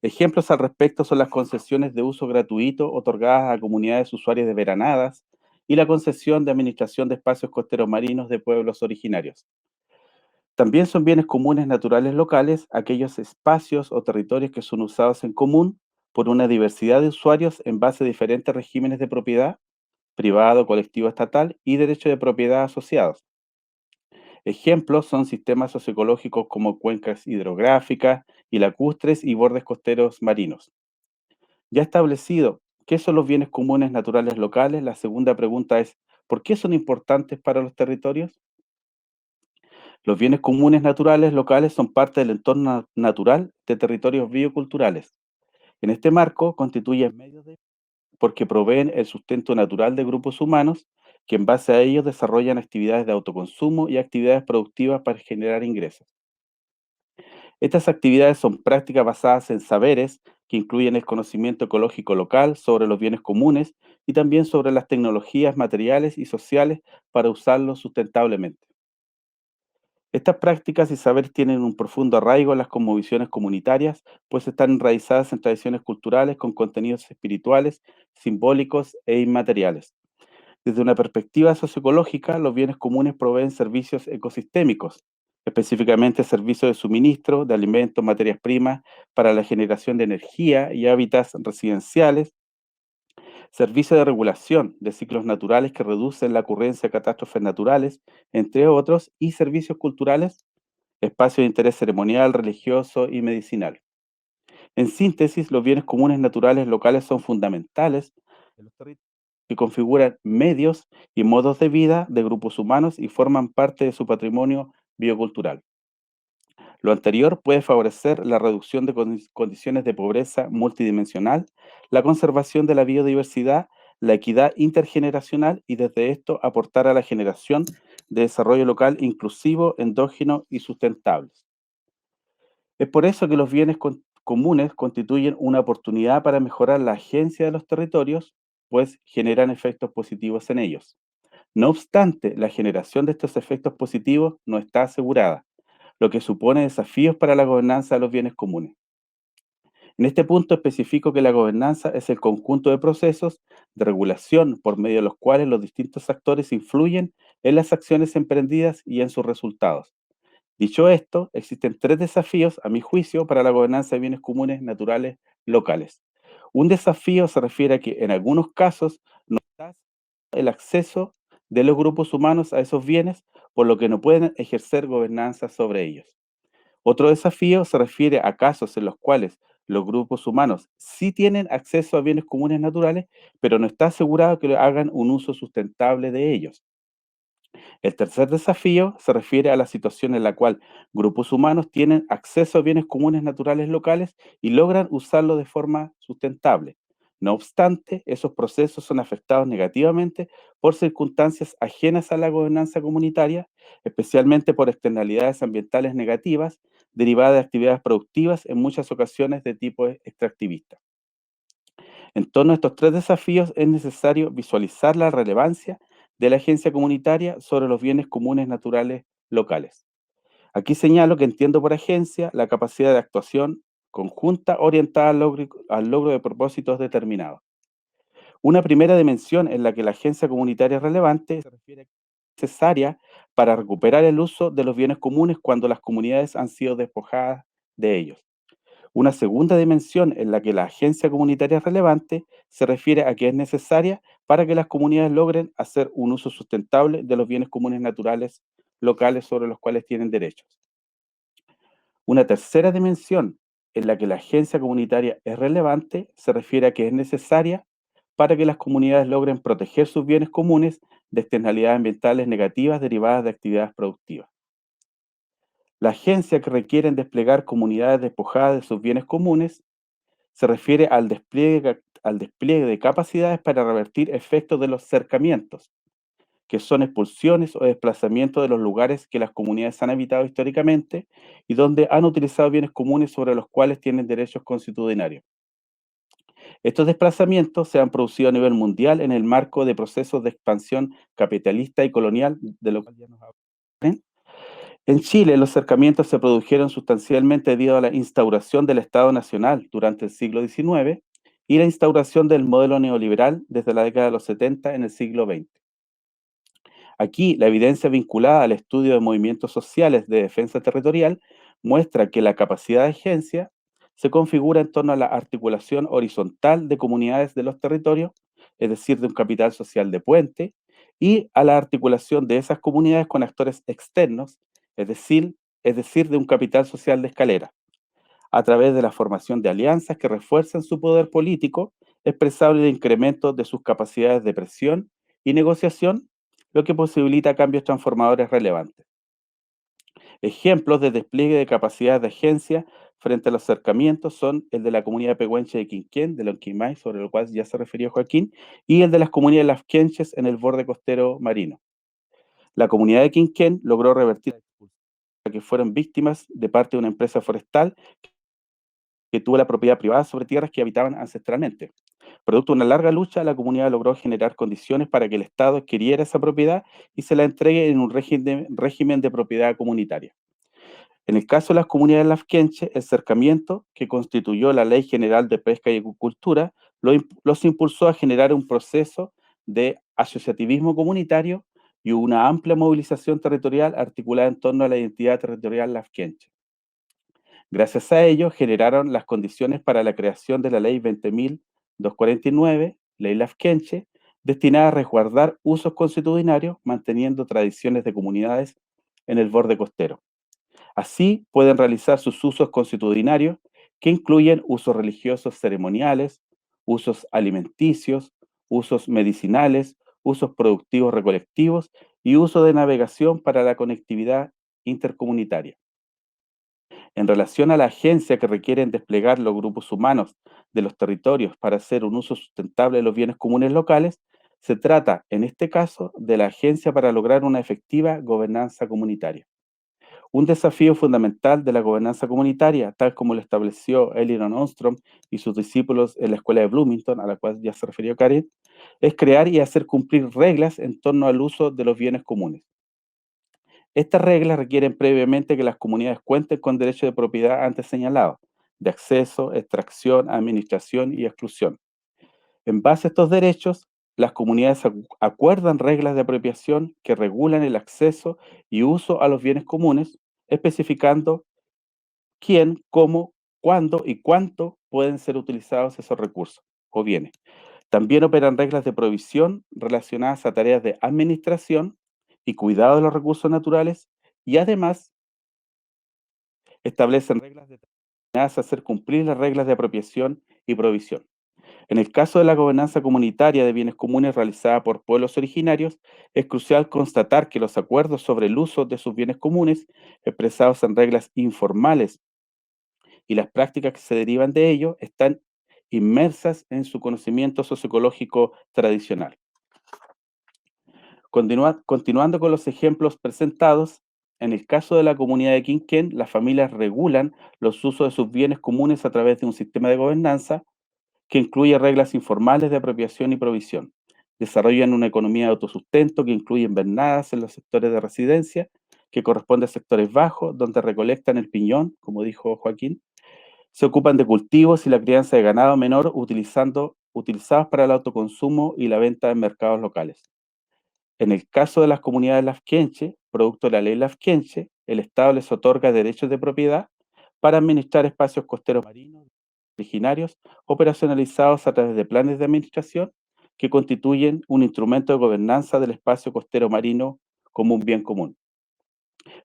Ejemplos al respecto son las concesiones de uso gratuito otorgadas a comunidades usuarias de veranadas y la concesión de administración de espacios costeros marinos de pueblos originarios. También son bienes comunes naturales locales aquellos espacios o territorios que son usados en común por una diversidad de usuarios en base a diferentes regímenes de propiedad, privado, colectivo, estatal y derecho de propiedad asociados. Ejemplos son sistemas socioecológicos como cuencas hidrográficas y lacustres y bordes costeros marinos. Ya establecido qué son los bienes comunes naturales locales, la segunda pregunta es ¿por qué son importantes para los territorios? Los bienes comunes naturales locales son parte del entorno natural de territorios bioculturales. En este marco constituyen medios de porque proveen el sustento natural de grupos humanos que en base a ellos desarrollan actividades de autoconsumo y actividades productivas para generar ingresos. Estas actividades son prácticas basadas en saberes que incluyen el conocimiento ecológico local sobre los bienes comunes y también sobre las tecnologías materiales y sociales para usarlos sustentablemente. Estas prácticas y saberes tienen un profundo arraigo en las cosmovisiones comunitarias, pues están enraizadas en tradiciones culturales con contenidos espirituales, simbólicos e inmateriales. Desde una perspectiva socioecológica, los bienes comunes proveen servicios ecosistémicos, específicamente servicios de suministro de alimentos, materias primas para la generación de energía y hábitats residenciales, servicios de regulación de ciclos naturales que reducen la ocurrencia de catástrofes naturales, entre otros, y servicios culturales, espacios de interés ceremonial, religioso y medicinal. En síntesis, los bienes comunes naturales locales son fundamentales en los territorios que configuran medios y modos de vida de grupos humanos y forman parte de su patrimonio biocultural. Lo anterior puede favorecer la reducción de condiciones de pobreza multidimensional, la conservación de la biodiversidad, la equidad intergeneracional y desde esto aportar a la generación de desarrollo local inclusivo, endógeno y sustentables. Es por eso que los bienes comunes constituyen una oportunidad para mejorar la agencia de los territorios, pues generan efectos positivos en ellos. No obstante, la generación de estos efectos positivos no está asegurada, lo que supone desafíos para la gobernanza de los bienes comunes. En este punto especifico que la gobernanza es el conjunto de procesos de regulación por medio de los cuales los distintos actores influyen en las acciones emprendidas y en sus resultados. Dicho esto, existen tres desafíos, a mi juicio, para la gobernanza de bienes comunes naturales locales. Un desafío se refiere a que en algunos casos no está el acceso de los grupos humanos a esos bienes, por lo que no pueden ejercer gobernanza sobre ellos. Otro desafío se refiere a casos en los cuales los grupos humanos sí tienen acceso a bienes comunes naturales, pero no está asegurado que hagan un uso sustentable de ellos. El tercer desafío se refiere a la situación en la cual grupos humanos tienen acceso a bienes comunes naturales locales y logran usarlo de forma sustentable. No obstante, esos procesos son afectados negativamente por circunstancias ajenas a la gobernanza comunitaria, especialmente por externalidades ambientales negativas derivadas de actividades productivas, en muchas ocasiones de tipo extractivista. En torno a estos tres desafíos es necesario visualizar la relevancia de la agencia comunitaria sobre los bienes comunes naturales locales. Aquí señalo que entiendo por agencia la capacidad de actuación conjunta orientada al logro de propósitos determinados. Una primera dimensión en la que la agencia comunitaria es relevante se refiere a que es necesaria para recuperar el uso de los bienes comunes cuando las comunidades han sido despojadas de ellos. Una segunda dimensión en la que la agencia comunitaria es relevante se refiere a que es necesaria para que las comunidades logren hacer un uso sustentable de los bienes comunes naturales locales sobre los cuales tienen derechos. Una tercera dimensión en la que la agencia comunitaria es relevante se refiere a que es necesaria para que las comunidades logren proteger sus bienes comunes de externalidades ambientales negativas derivadas de actividades productivas. La agencia que requieren desplegar comunidades despojadas de sus bienes comunes se refiere al despliegue de capacidades para revertir efectos de los cercamientos, que son expulsiones o desplazamientos de los lugares que las comunidades han habitado históricamente y donde han utilizado bienes comunes sobre los cuales tienen derechos consuetudinarios. Estos desplazamientos se han producido a nivel mundial en el marco de procesos de expansión capitalista y colonial, de lo cual ya nos hablan. En Chile, los cercamientos se produjeron sustancialmente debido a la instauración del Estado Nacional durante el siglo XIX y la instauración del modelo neoliberal desde la década de los 70 en el siglo XX. Aquí, la evidencia vinculada al estudio de movimientos sociales de defensa territorial muestra que la capacidad de agencia se configura en torno a la articulación horizontal de comunidades de los territorios, es decir, de un capital social de puente, y a la articulación de esas comunidades con actores externos, es decir, de un capital social de escalera, a través de la formación de alianzas que refuerzan su poder político, expresable de incremento de sus capacidades de presión y negociación, lo que posibilita cambios transformadores relevantes. Ejemplos de despliegue de capacidades de agencia frente a los acercamientos son el de la comunidad pehuenche de Quinquén, de Lonquimay, sobre el cual ya se refirió Joaquín, y el de las comunidades lafkenches en el borde costero marino. La comunidad de Quinquén logró revertir a que fueron víctimas de parte de una empresa forestal que tuvo la propiedad privada sobre tierras que habitaban ancestralmente. Producto de una larga lucha, la comunidad logró generar condiciones para que el Estado adquiriera esa propiedad y se la entregue en un régimen de propiedad comunitaria. En el caso de las comunidades lafkenche, el cercamiento, que constituyó la Ley General de Pesca y Acuicultura, los impulsó a generar un proceso de asociativismo comunitario y una amplia movilización territorial articulada en torno a la identidad territorial lafkenche. Gracias a ello, generaron las condiciones para la creación de la Ley 20.249, Ley Lafkenche, destinada a resguardar usos consuetudinarios, manteniendo tradiciones de comunidades en el borde costero. Así, pueden realizar sus usos consuetudinarios, que incluyen usos religiosos ceremoniales, usos alimenticios, usos medicinales, usos productivos recolectivos y uso de navegación para la conectividad intercomunitaria. En relación a la agencia que requieren desplegar los grupos humanos de los territorios para hacer un uso sustentable de los bienes comunes locales, Se trata, en este caso, de la agencia para lograr una efectiva gobernanza comunitaria. Un desafío fundamental de la gobernanza comunitaria, tal como lo estableció Elinor Ostrom y sus discípulos en la escuela de Bloomington, a la cual ya se refirió Karen, es crear y hacer cumplir reglas en torno al uso de los bienes comunes. Estas reglas requieren previamente que las comunidades cuenten con derechos de propiedad antes señalados, de acceso, extracción, administración y exclusión. En base a estos derechos, las comunidades acuerdan reglas de apropiación que regulan el acceso y uso a los bienes comunes, especificando quién, cómo, cuándo y cuánto pueden ser utilizados esos recursos o bienes. También operan reglas de provisión relacionadas a tareas de administración y cuidado de los recursos naturales y además establecen reglas determinadas a hacer cumplir las reglas de apropiación y provisión. En el caso de la gobernanza comunitaria de bienes comunes realizada por pueblos originarios, es crucial constatar que los acuerdos sobre el uso de sus bienes comunes, expresados en reglas informales y las prácticas que se derivan de ello, están inmersas en su conocimiento socioecológico tradicional. Continuando con los ejemplos presentados, en el caso de la comunidad de Quinquén, las familias regulan los usos de sus bienes comunes a través de un sistema de gobernanza que incluye reglas informales de apropiación y provisión. Desarrollan una economía de autosustento que incluye invernadas en los sectores de residencia, que corresponde a sectores bajos, donde recolectan el piñón, como dijo Joaquín. Se ocupan de cultivos y la crianza de ganado menor utilizados para el autoconsumo y la venta en mercados locales. En el caso de las comunidades lafkenche, producto de la ley lafkenche, el Estado les otorga derechos de propiedad para administrar espacios costeros marinos originarios operacionalizados a través de planes de administración que constituyen un instrumento de gobernanza del espacio costero marino como un bien común.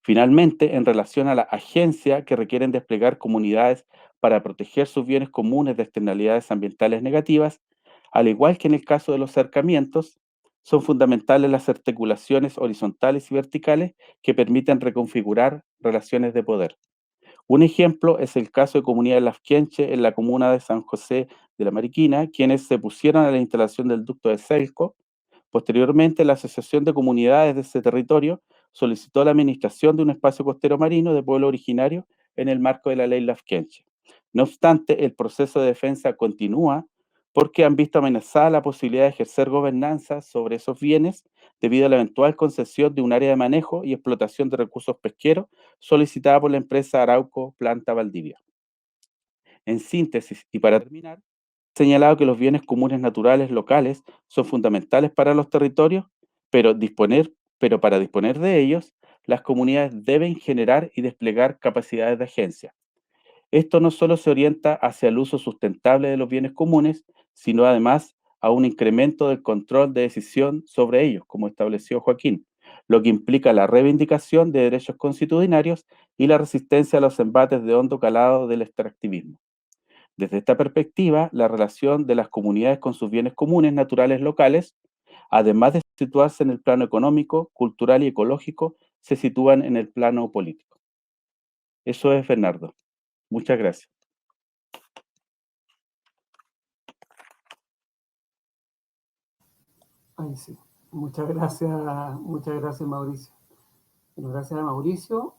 Finalmente, en relación a la agencia que requieren desplegar comunidades para proteger sus bienes comunes de externalidades ambientales negativas, al igual que en el caso de los cercamientos, son fundamentales las articulaciones horizontales y verticales que permiten reconfigurar relaciones de poder. Un ejemplo es el caso de comunidades lafkenche en la comuna de San José de la Mariquina, quienes se pusieron a la instalación del ducto de Selco. Posteriormente, la Asociación de Comunidades de ese territorio solicitó la administración de un espacio costero marino de pueblo originario en el marco de la ley lafkenche. No obstante, el proceso de defensa continúa porque han visto amenazada la posibilidad de ejercer gobernanza sobre esos bienes debido a la eventual concesión de un área de manejo y explotación de recursos pesqueros solicitada por la empresa Arauco Planta Valdivia. En síntesis, y para terminar, he señalado que los bienes comunes naturales locales son fundamentales para los territorios, pero para disponer de ellos, las comunidades deben generar y desplegar capacidades de agencia. Esto no solo se orienta hacia el uso sustentable de los bienes comunes, sino además a un incremento del control de decisión sobre ellos, como estableció Joaquín, lo que implica la reivindicación de derechos constitucionarios y la resistencia a los embates de hondo calado del extractivismo. Desde esta perspectiva, la relación de las comunidades con sus bienes comunes naturales locales, además de situarse en el plano económico, cultural y ecológico, se sitúan en el plano político. Eso es, Bernardo. Muchas gracias. Ay, sí. Muchas gracias, Mauricio. Bueno, gracias a Mauricio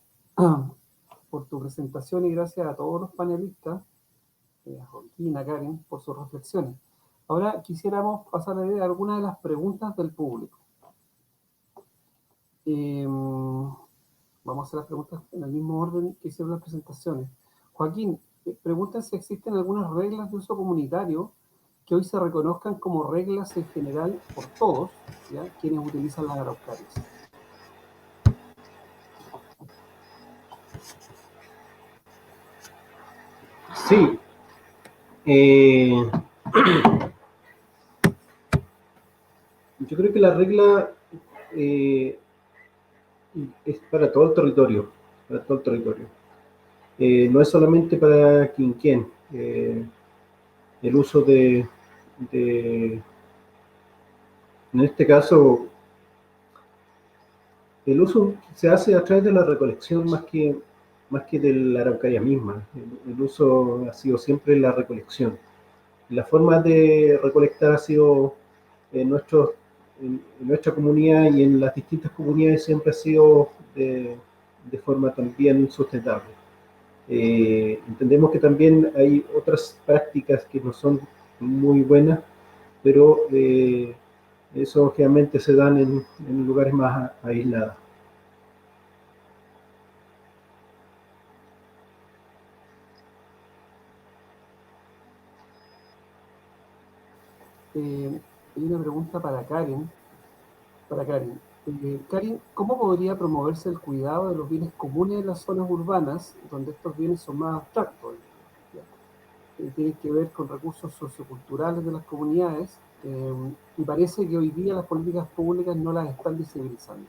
por tu presentación y gracias a todos los panelistas, a Joaquín, a Karen, por sus reflexiones. Ahora quisiéramos pasar a ver algunas de las preguntas del público. Vamos a hacer las preguntas en el mismo orden que hicieron las presentaciones. Joaquín, pregunta si existen algunas reglas de uso comunitario que hoy se reconozcan como reglas en general por todos, ¿ya?, quienes utilizan las araucarias. Sí. Yo creo que la regla es para todo el territorio, no es solamente para Quinquén. El uso en este caso, el uso se hace a través de la recolección más que de la araucaria misma. El uso ha sido siempre la recolección. La forma de recolectar ha sido nuestros en nuestra comunidad y en las distintas comunidades siempre ha sido de forma también sustentable. Entendemos que también hay otras prácticas que no son muy buenas, pero eso generalmente se dan en lugares más aislados. Hay una pregunta para Karen. Karen, ¿cómo podría promoverse el cuidado de los bienes comunes en las zonas urbanas, donde estos bienes son más abstractos? Tienen que ver con recursos socioculturales de las comunidades, y parece que hoy día las políticas públicas no las están visibilizando.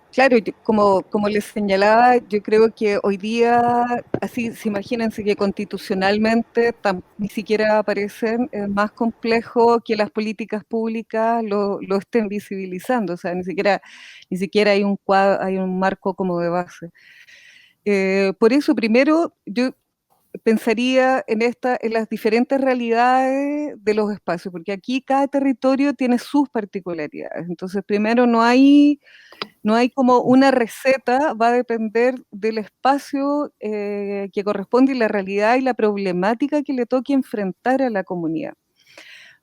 Claro, como les señalaba, yo creo que hoy día, así, imagínense que constitucionalmente ni siquiera aparecen, es más complejo que las políticas públicas lo estén visibilizando, o sea, ni siquiera hay hay un marco como de base. Por eso, primero, yo pensaría en las diferentes realidades de los espacios, porque aquí cada territorio tiene sus particularidades. Entonces, primero, no hay como una receta, va a depender del espacio que corresponde y la realidad y la problemática que le toque enfrentar a la comunidad.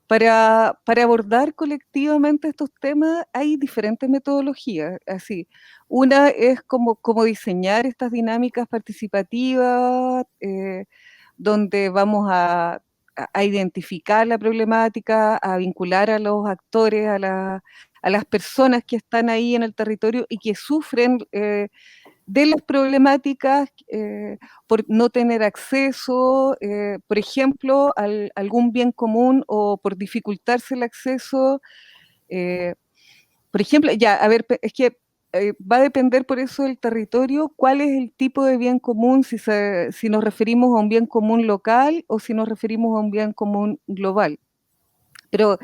Para abordar colectivamente estos temas hay diferentes metodologías. Así, una es como diseñar estas dinámicas participativas, donde vamos a identificar la problemática, a vincular a los actores, a las personas que están ahí en el territorio y que sufren de las problemáticas por no tener acceso, por ejemplo, a algún bien común o por dificultarse el acceso. eh, por ejemplo, ya, a ver, es que va a depender por eso del territorio cuál es el tipo de bien común, si nos referimos a un bien común local o si nos referimos a un bien común global. Pero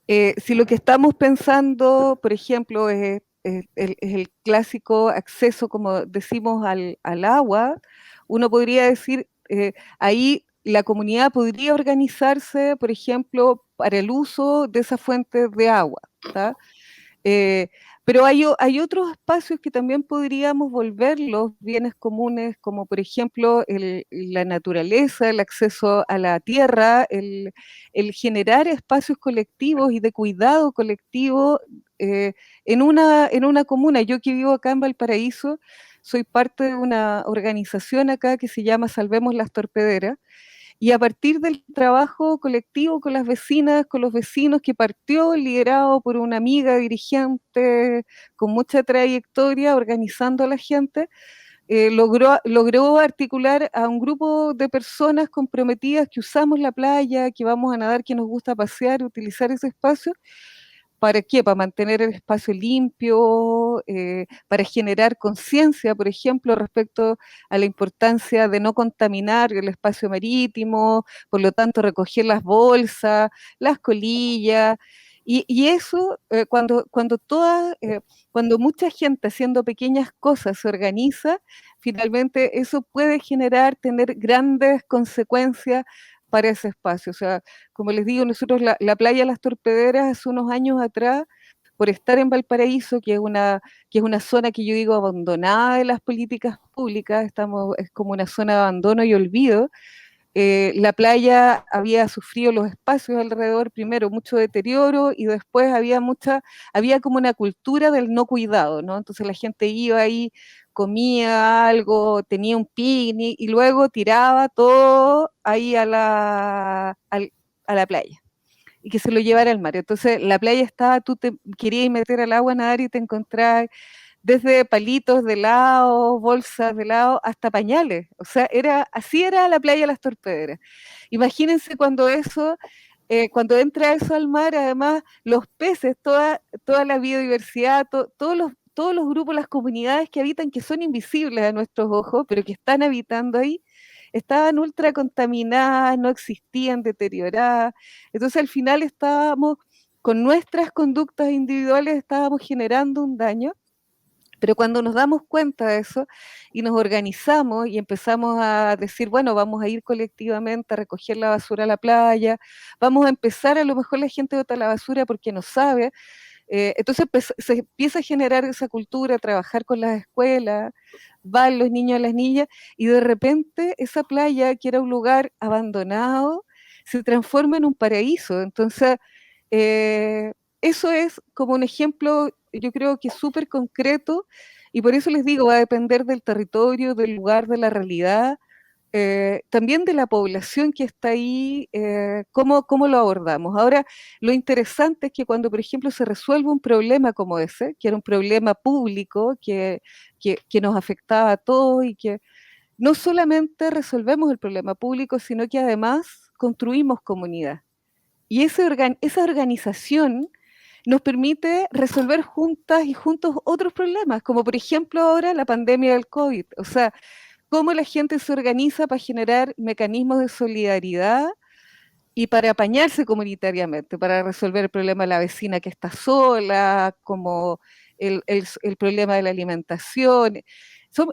si lo que estamos pensando, por ejemplo, es el clásico acceso, como decimos, al agua, uno podría decir, ahí la comunidad podría organizarse, por ejemplo, para el uso de esas fuentes de agua, ¿tá? Eh, pero hay otros espacios que también podríamos volver los bienes comunes, como por ejemplo la naturaleza, el acceso a la tierra, el generar espacios colectivos y de cuidado colectivo en una comuna. Yo que vivo acá en Valparaíso, soy parte de una organización acá que se llama Salvemos las Torpederas, y a partir del trabajo colectivo con las vecinas, con los vecinos, que partió liderado por una amiga dirigente con mucha trayectoria, organizando a la gente, logró articular a un grupo de personas comprometidas que usamos la playa, que vamos a nadar, que nos gusta pasear, utilizar ese espacio. ¿Para qué? Para mantener el espacio limpio, para generar conciencia, por ejemplo, respecto a la importancia de no contaminar el espacio marítimo, por lo tanto recoger las bolsas, las colillas, y eso, cuando mucha gente haciendo pequeñas cosas se organiza, finalmente eso puede tener grandes consecuencias para ese espacio. O sea, como les digo, nosotros la playa Las Torpederas hace unos años atrás, por estar en Valparaíso, que es una zona que yo digo abandonada de las políticas públicas, es como una zona de abandono y olvido. La playa había sufrido los espacios alrededor, primero mucho deterioro y después había como una cultura del no cuidado, ¿no? Entonces la gente iba ahí, comía algo, tenía un picnic y luego tiraba todo ahí a la playa y que se lo llevara al mar. Entonces la playa estaba, tú te querías meter al agua a nadar y te encontrabas desde palitos de helado, bolsas de helado, hasta pañales. O sea, así era la playa Las Torpederas. Imagínense cuando entra eso al mar, además los peces, toda la biodiversidad, todos los grupos, las comunidades que habitan, que son invisibles a nuestros ojos, pero que están habitando ahí, estaban ultra contaminadas, no existían, deterioradas. Entonces al final con nuestras conductas individuales, estábamos generando un daño. Pero cuando nos damos cuenta de eso y nos organizamos y empezamos a decir, bueno, vamos a ir colectivamente a recoger la basura a la playa, vamos a empezar, a lo mejor la gente bota la basura porque no sabe, entonces se empieza a generar esa cultura, a trabajar con las escuelas, van los niños y las niñas, y de repente esa playa, que era un lugar abandonado, se transforma en un paraíso. Entonces, eso es como un ejemplo, yo creo que súper concreto, y por eso les digo, va a depender del territorio, del lugar, de la realidad, también de la población que está ahí, cómo lo abordamos. Ahora, lo interesante es que cuando, por ejemplo, se resuelve un problema como ese, que era un problema público, que nos afectaba a todos y que no solamente resolvemos el problema público, sino que además construimos comunidad. Y esa organización nos permite resolver juntas y juntos otros problemas, como por ejemplo ahora la pandemia del COVID. O sea, cómo la gente se organiza para generar mecanismos de solidaridad y para apañarse comunitariamente, para resolver el problema de la vecina que está sola, como el problema de la alimentación.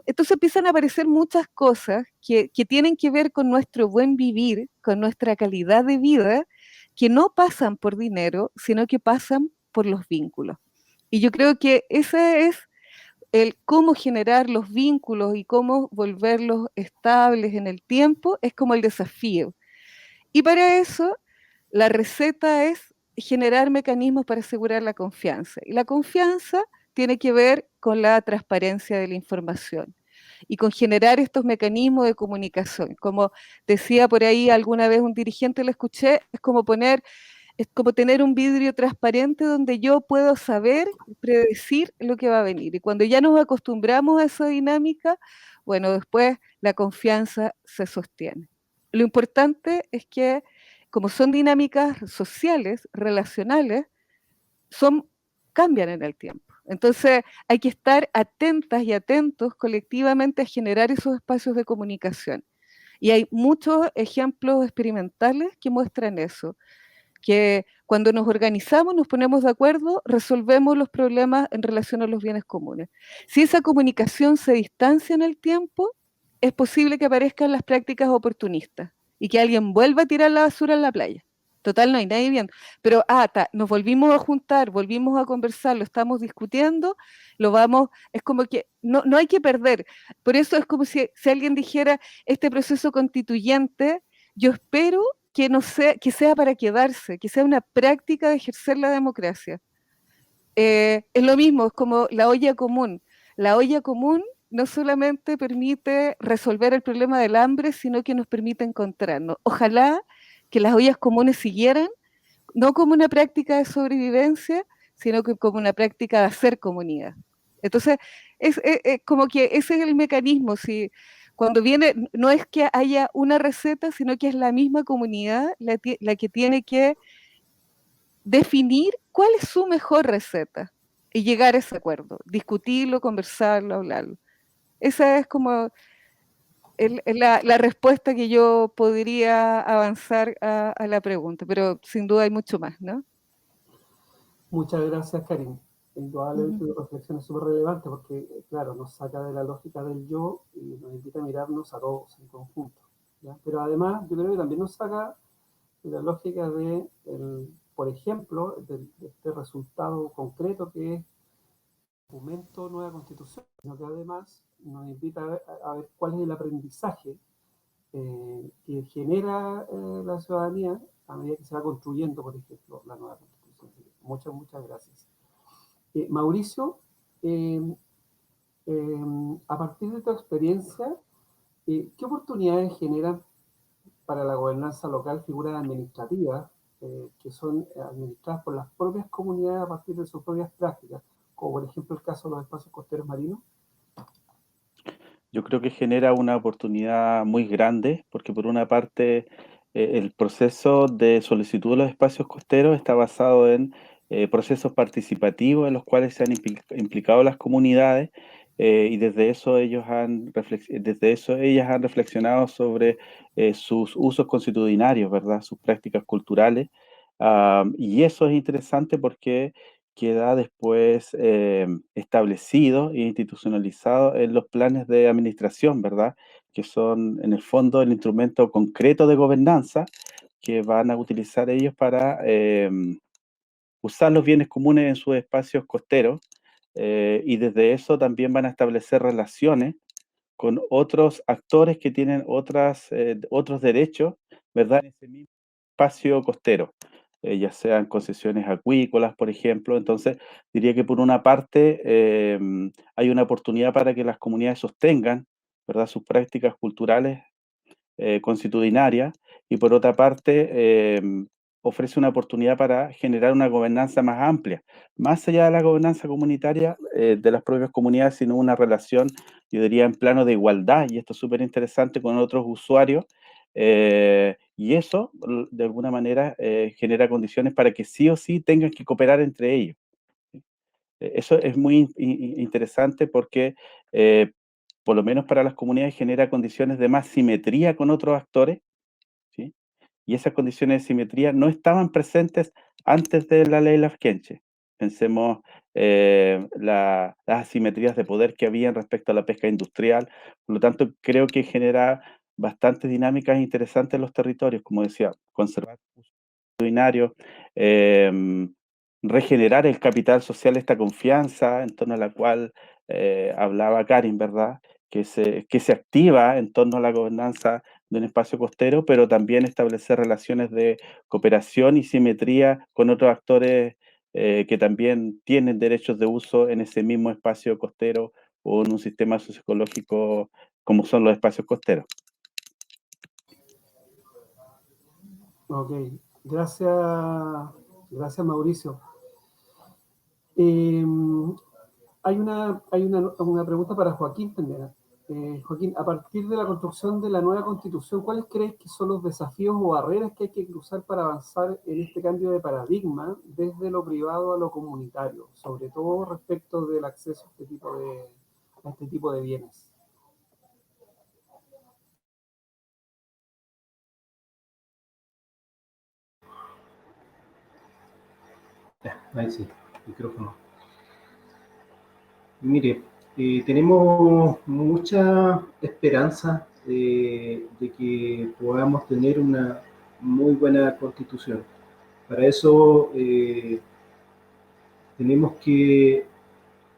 Entonces empiezan a aparecer muchas cosas que tienen que ver con nuestro buen vivir, con nuestra calidad de vida, que no pasan por dinero, sino que pasan por los vínculos. Y yo creo que ese es el cómo generar los vínculos y cómo volverlos estables en el tiempo es como el desafío. Y para eso, la receta es generar mecanismos para asegurar la confianza. Y la confianza tiene que ver con la transparencia de la información y con generar estos mecanismos de comunicación. Como decía por ahí alguna vez un dirigente, lo escuché, es como tener un vidrio transparente donde yo puedo saber, predecir lo que va a venir. Y cuando ya nos acostumbramos a esa dinámica, bueno, después la confianza se sostiene. Lo importante es que, como son dinámicas sociales, relacionales, cambian en el tiempo. Entonces hay que estar atentas y atentos colectivamente a generar esos espacios de comunicación. Y hay muchos ejemplos experimentales que muestran eso, que cuando nos organizamos, nos ponemos de acuerdo, resolvemos los problemas en relación a los bienes comunes. Si esa comunicación se distancia en el tiempo, es posible que aparezcan las prácticas oportunistas y que alguien vuelva a tirar la basura en la playa. Total, no hay nadie viendo. Pero, nos volvimos a juntar, volvimos a conversar, lo estamos discutiendo, es como que no hay que perder. Por eso es como si alguien dijera, este proceso constituyente, yo espero que no sea, que sea para quedarse, que sea una práctica de ejercer la democracia. Es lo mismo, es como la olla común. La olla común no solamente permite resolver el problema del hambre, sino que nos permite encontrarnos. Ojalá que las ollas comunes siguieran, no como una práctica de sobrevivencia, sino que como una práctica de hacer comunidad. Entonces, es como que ese es el mecanismo. Si cuando viene, no es que haya una receta, sino que es la misma comunidad la que tiene que definir cuál es su mejor receta y llegar a ese acuerdo, discutirlo, conversarlo, hablarlo. Esa es como la respuesta que yo podría avanzar a la pregunta, pero sin duda hay mucho más, ¿no? Muchas gracias, Karin. Indudablemente tu reflexión es súper relevante porque, claro, nos saca de la lógica del yo y nos invita a mirarnos a todos en conjunto, ¿ya? Pero además, yo creo que también nos saca de la lógica de, por ejemplo, de este resultado concreto que es documento nueva constitución, sino que además nos invita a ver cuál es el aprendizaje que genera la ciudadanía a medida que se va construyendo, por ejemplo, la nueva constitución. Muchas gracias. Mauricio, a partir de tu experiencia, ¿qué oportunidades generan para la gobernanza local figuras administrativas que son administradas por las propias comunidades a partir de sus propias prácticas, como por ejemplo el caso de los espacios costeros marinos? Yo creo que genera una oportunidad muy grande, porque por una parte el proceso de solicitud de los espacios costeros está basado en procesos participativos en los cuales se han implicado las comunidades, y desde eso ellas han reflexionado sobre sus usos constitucionarios, ¿verdad? Sus prácticas culturales. Y eso es interesante porque queda después establecido e institucionalizado en los planes de administración, ¿verdad? Que son en el fondo el instrumento concreto de gobernanza que van a utilizar ellos para usar los bienes comunes en sus espacios costeros, y desde eso también van a establecer relaciones con otros actores que tienen otros derechos, ¿verdad? En ese mismo espacio costero, ya sean concesiones acuícolas, por ejemplo. Entonces, diría que por una parte hay una oportunidad para que las comunidades sostengan, ¿verdad?, sus prácticas culturales constitucionarias, y por otra parte ofrece una oportunidad para generar una gobernanza más amplia, más allá de la gobernanza comunitaria de las propias comunidades, sino una relación, yo diría, en plano de igualdad, y esto es súper interesante, con otros usuarios, y eso, de alguna manera, genera condiciones para que sí o sí tengan que cooperar entre ellos. Eso es muy interesante porque, por lo menos para las comunidades, genera condiciones de más simetría con otros actores, ¿sí? Y esas condiciones de simetría no estaban presentes antes de la ley Lafkenche. Pensemos las asimetrías de poder que había respecto a la pesca industrial. Por lo tanto, creo que genera bastantes dinámicas interesantes en los territorios, como decía, conservar extraordinario, regenerar el capital social, esta confianza en torno a la cual hablaba Karin, ¿verdad? Que se activa en torno a la gobernanza de un espacio costero, pero también establecer relaciones de cooperación y simetría con otros actores que también tienen derechos de uso en ese mismo espacio costero o en un sistema socioecológico como son los espacios costeros. Ok, gracias, gracias Mauricio. Eh, hay una pregunta para Joaquín también. Joaquín, a partir de la construcción de la nueva Constitución, ¿cuáles crees que son los desafíos o barreras que hay que cruzar para avanzar en este cambio de paradigma desde lo privado a lo comunitario, sobre todo respecto del acceso a este tipo de bienes? Ahí sí, micrófono. Mire, tenemos mucha esperanza de que podamos tener una muy buena constitución. Para eso tenemos que,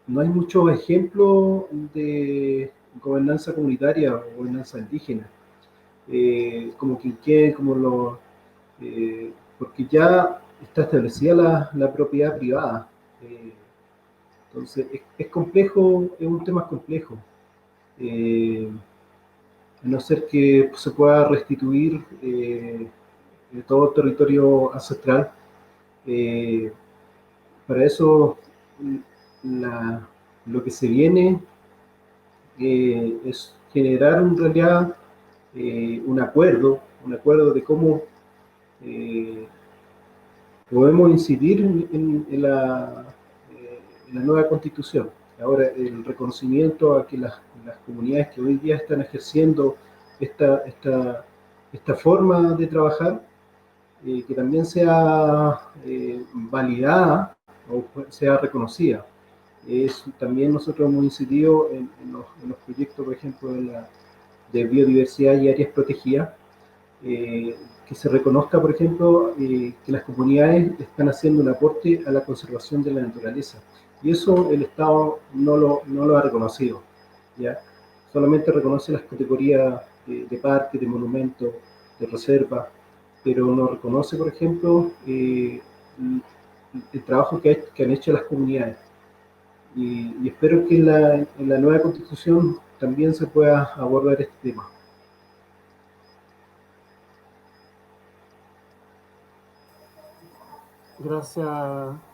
no hay muchos ejemplos de gobernanza comunitaria o gobernanza indígena, como Quinquén, porque ya está establecida la propiedad privada. Entonces, es complejo, es un tema complejo. A no ser que se pueda restituir todo el territorio ancestral. Eh, para eso, la- lo que se viene es generar en realidad un acuerdo de cómo eh, podemos incidir en la nueva constitución. Ahora, el reconocimiento a que las comunidades que hoy día están ejerciendo esta, esta, esta forma de trabajar, que también sea validada o sea reconocida. También nosotros hemos incidido en los proyectos, por ejemplo, de biodiversidad y áreas protegidas, que se reconozca, por ejemplo, que las comunidades están haciendo un aporte a la conservación de la naturaleza. Y eso el Estado no lo ha reconocido, ¿ya? Solamente reconoce las categorías de parque, de monumento, de reserva, pero no reconoce, por ejemplo, el trabajo que han hecho las comunidades. Y espero que en la nueva Constitución también se pueda abordar este tema. Gracias,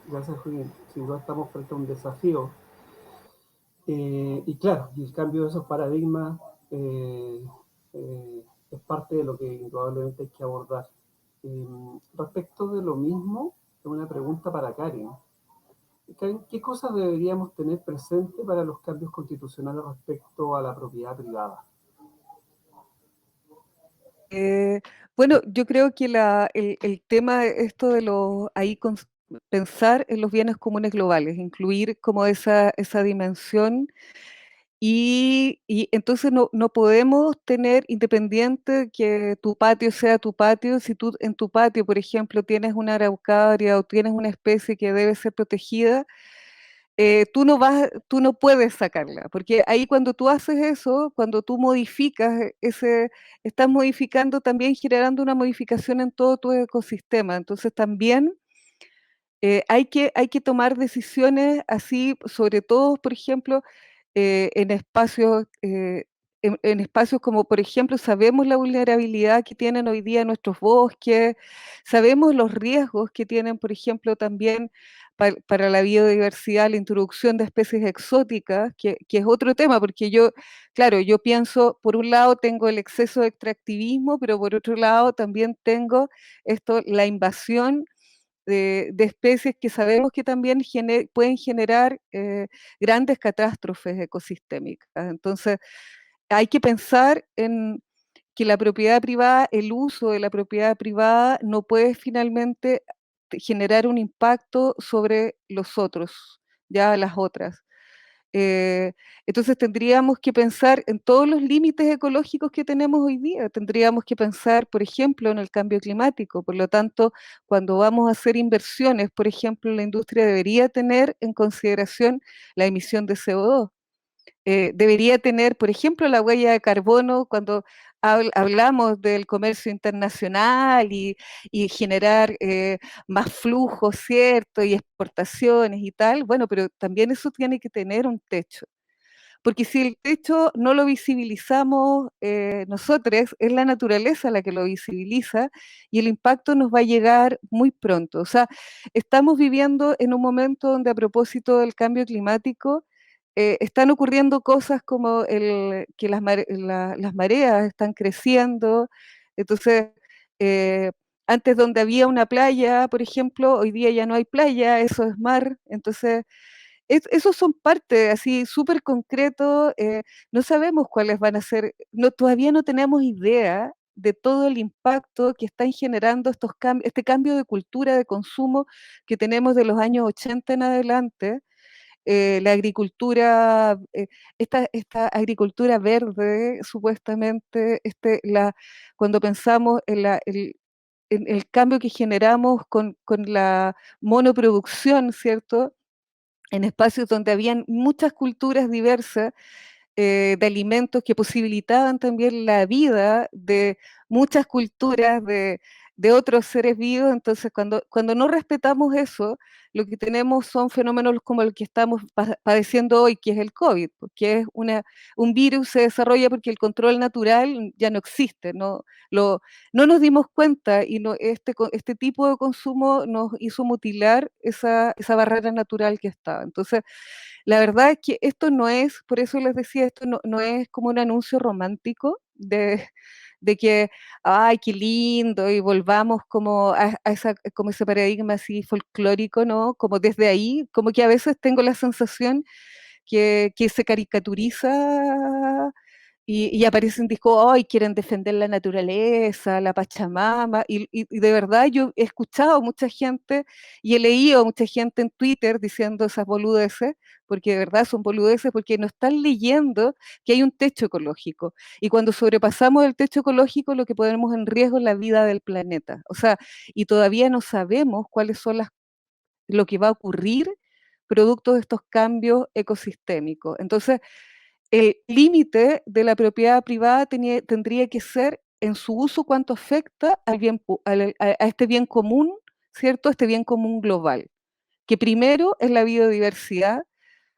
gracias Joaquín. Sin duda estamos frente a un desafío. Y claro, y el cambio de esos paradigmas es parte de lo que indudablemente hay que abordar. Respecto de lo mismo, tengo una pregunta para Karen. Karen, ¿qué cosas deberíamos tener presente para los cambios constitucionales respecto a la propiedad privada? Bueno, yo creo que el tema, esto de los ahí pensar en los bienes comunes globales, incluir como esa dimensión. Y entonces no podemos tener independiente que tu patio sea tu patio. Si tú en tu patio, por ejemplo, tienes una araucaria o tienes una especie que debe ser protegida, tú no puedes sacarla, porque ahí cuando tú haces eso, cuando tú modificas estás modificando también, generando una modificación en todo tu ecosistema. Entonces también hay que tomar decisiones así, sobre todo, por ejemplo, en en espacios como, por ejemplo, sabemos la vulnerabilidad que tienen hoy día nuestros bosques, sabemos los riesgos que tienen, por ejemplo, también para la biodiversidad, la introducción de especies exóticas, que es otro tema, porque claro, yo pienso, por un lado tengo el exceso de extractivismo, pero por otro lado también tengo la invasión de especies que sabemos que también pueden generar grandes catástrofes ecosistémicas. Entonces, hay que pensar en que la propiedad privada, el uso de la propiedad privada no puede finalmente generar un impacto sobre los otros, ya las otras. Eh, entonces tendríamos que pensar en todos los límites ecológicos que tenemos hoy día. Tendríamos que pensar, por ejemplo, en el cambio climático. Por lo tanto, cuando vamos a hacer inversiones, por ejemplo, la industria debería tener en consideración la emisión de CO2. Debería tener, por ejemplo, la huella de carbono cuando hablamos del comercio internacional y generar más flujos, ¿cierto? Y exportaciones y tal. Bueno, pero también eso tiene que tener un techo. Porque si el techo no lo visibilizamos nosotros, es la naturaleza la que lo visibiliza y el impacto nos va a llegar muy pronto. O sea, estamos viviendo en un momento donde a propósito del cambio climático, están ocurriendo cosas como que las mareas están creciendo. Entonces, eh, antes donde había una playa, por ejemplo, hoy día ya no hay playa, eso es mar. Entonces, esos son parte así súper concretos, no sabemos cuáles van a ser, todavía no tenemos idea de todo el impacto que están generando este cambio de cultura de consumo que tenemos de los años 80 en adelante. La agricultura, esta agricultura verde, supuestamente, cuando pensamos en el cambio que generamos con la monoproducción, ¿cierto? En espacios donde habían muchas culturas diversas de alimentos que posibilitaban también la vida de muchas culturas de otros seres vivos. Entonces, cuando no respetamos eso, lo que tenemos son fenómenos como el que estamos padeciendo hoy, que es el COVID, porque es un virus se desarrolla porque el control natural ya no existe, no nos dimos cuenta y este tipo de consumo nos hizo mutilar esa barrera natural que estaba. Entonces, la verdad es que esto no es, por eso les decía, esto no es como un anuncio romántico de que, ay, qué lindo, y volvamos como como ese paradigma así folclórico, ¿no? Como desde ahí, como que a veces tengo la sensación que se caricaturiza y aparecen discos, hoy quieren defender la naturaleza, la Pachamama, y de verdad yo he escuchado a mucha gente y he leído a mucha gente en Twitter diciendo esas boludeces, porque de verdad son boludeces, porque no están leyendo que hay un techo ecológico. Y cuando sobrepasamos el techo ecológico, lo que ponemos en riesgo es la vida del planeta. O sea, y todavía no sabemos cuáles son lo que va a ocurrir producto de estos cambios ecosistémicos. Entonces, el límite de la propiedad privada tendría que ser en su uso cuánto afecta a este bien común, ¿cierto? Este bien común global, que primero es la biodiversidad.